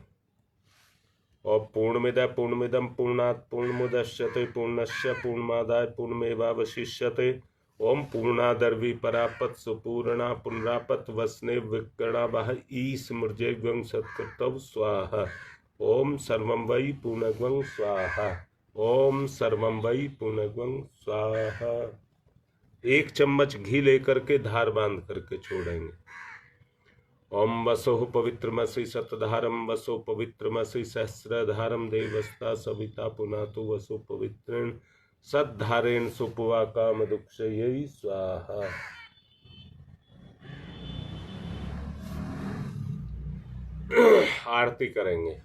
और पूर्णमिदं पूर्णमिदं पूर्णात् पूर्णमुदच्यते पूर्णस्य पूर्णमादाय पूर्णमेवावशिष्यते। ओम पूर्णादर्वी परापत सुपूर्णा पुनरापत वसने विकरणा वह ईस्मृजे गं सत्कृतौ स्वाहा। ओम सर्वं वै पूर्णगं स्वाहा। ओम सर्वं वै पूर्णगं स्वाहा। 1 चम्मच घी लेकर के धार बांध करके छोड़ेंगे। ओम वसो पवित्रमसि शतधारम वसो पवित्रमसि सहस्रधारम देवस्ता सविता पुनातु वसो पवित्रेण सद्धारेण सुपवा काम दुक्षयै स्वाहा। आरती करेंगे।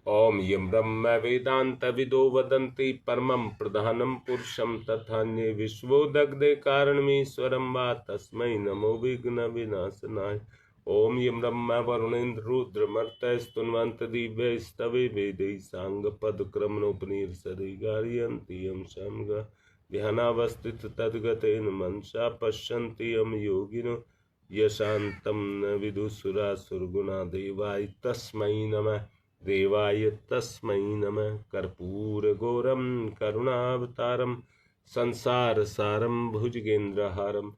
ओम यं ब्रह्म वेदांत विदो वदन्ति परमं प्रधानं पुरुषं तथान्ये विश्वो दग्धे कारणमीश्वरं वा तस्मै नमो विघ्न विनाशनाय। ओम यं ब्रह्म वरुणेन्द्र रुद्रमर्तय स्तुन्वन्त दिव्यैस्तवे वेदैः साङ्गपदक्रमणोपनिषदि गायन्ति यं शम्ग ध्यानावस्थित तद्गतेन मनसा पश्यन्ति यं योगिनो यशान्तं न विदुषुरासुरगुणा देवाय तस्मै नमः देवाय तस्मै नमः। कर्पूरगौरं करुणावतारं संसारसारं भुजगेन्द्रहारं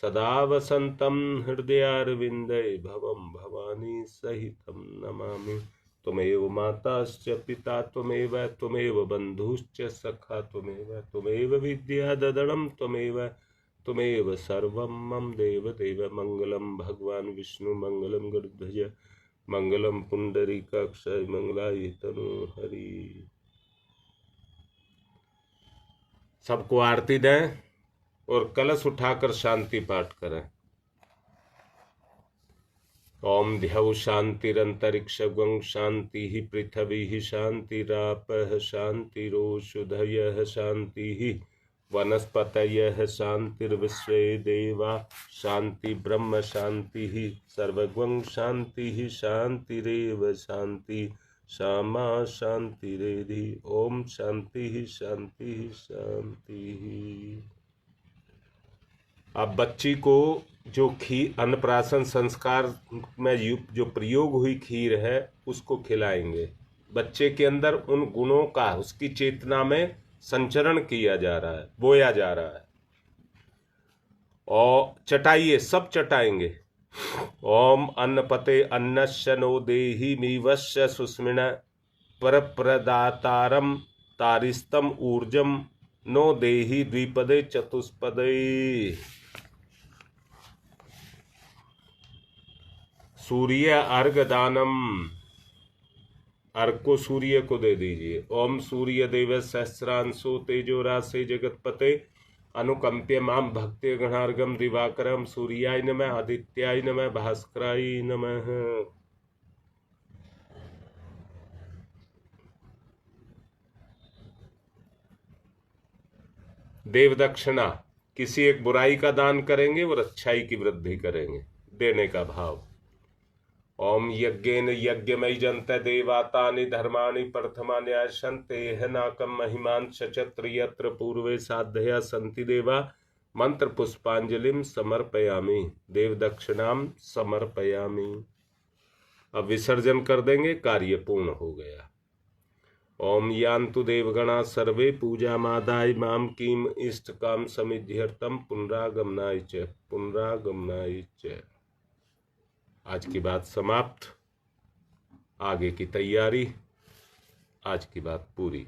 सदा वसन्तं हृदयारविन्दे भवं भवानी सहितं नमामि। त्वमेव माताश्च पिता त्वमेव बन्धुश्च सखा त्वमेव विद्या ददनं त्वमेव सर्वं मम देवदेव। मङ्गलं भगवान् विष्णु मङ्गलं गरुडध्वज मंगलम पुंडरीकाक्षाय मंगलाय तनोहरि। सबको आरती दें और कलश उठाकर शांति पाठ करें। ओम ध्यौ शांतिरंतरिक्षं शांति पृथ्वी शांतिरापः शांतिरोषधयः शांति वनस्पतयः शांतिर्विश्वे देवा शांति ब्रह्म शांति सर्वगं शांति शांतिरेव शांति श्यामा शांतिरेधि। ओम शांति शांति शांति। अब बच्ची को जो खीर अन्नप्राशन संस्कार में जो प्रयोग हुई खीर है उसको खिलाएंगे। बच्चे के अंदर उन गुणों का उसकी चेतना में संचरण किया जा रहा है, बोया जा रहा है। और चटाइए, सब चटाएंगे। ओम अन्नपते अन्नस्य नो देहि मीवस्य सुस्मिन परप्रदातारम तारिस्तम ऊर्जम नो देहि द्विपदे चतुष्पदे। सूर्य अर्घ दानम, अर्घ को सूर्य को दे दीजिए। ओम सूर्य देव सहस्रांशो तेजो राशे जगतपते अनुकंप्य माम भक्ति गणार्गम दिवाकरम सूर्याय नमः आदित्याय नमः भास्कराय नमः। देव दक्षिणा, किसी एक बुराई का दान करेंगे और अच्छाई की वृद्धि करेंगे, देने का भाव। ओम यज्ञेन यज्ञमय जंत देवातानि धर्माणि प्रथमानि आशन्ते नाकम महिमान शचत्र यत्र पूर्वे साधया संति देवा मंत्र पुष्पांजलिम समर्पयामि। देव दक्षिणाम समर्पयामि। अब विसर्जन कर देंगे, कार्य पूर्ण हो गया। ओम यान्तु देवगणा सर्वे पूजा मादाय माम कीम इष्ट काम समिध्यर्थम पुनरागमनाय च। आज की बात समाप्त, आगे की तैयारी, आज की बात पूरी।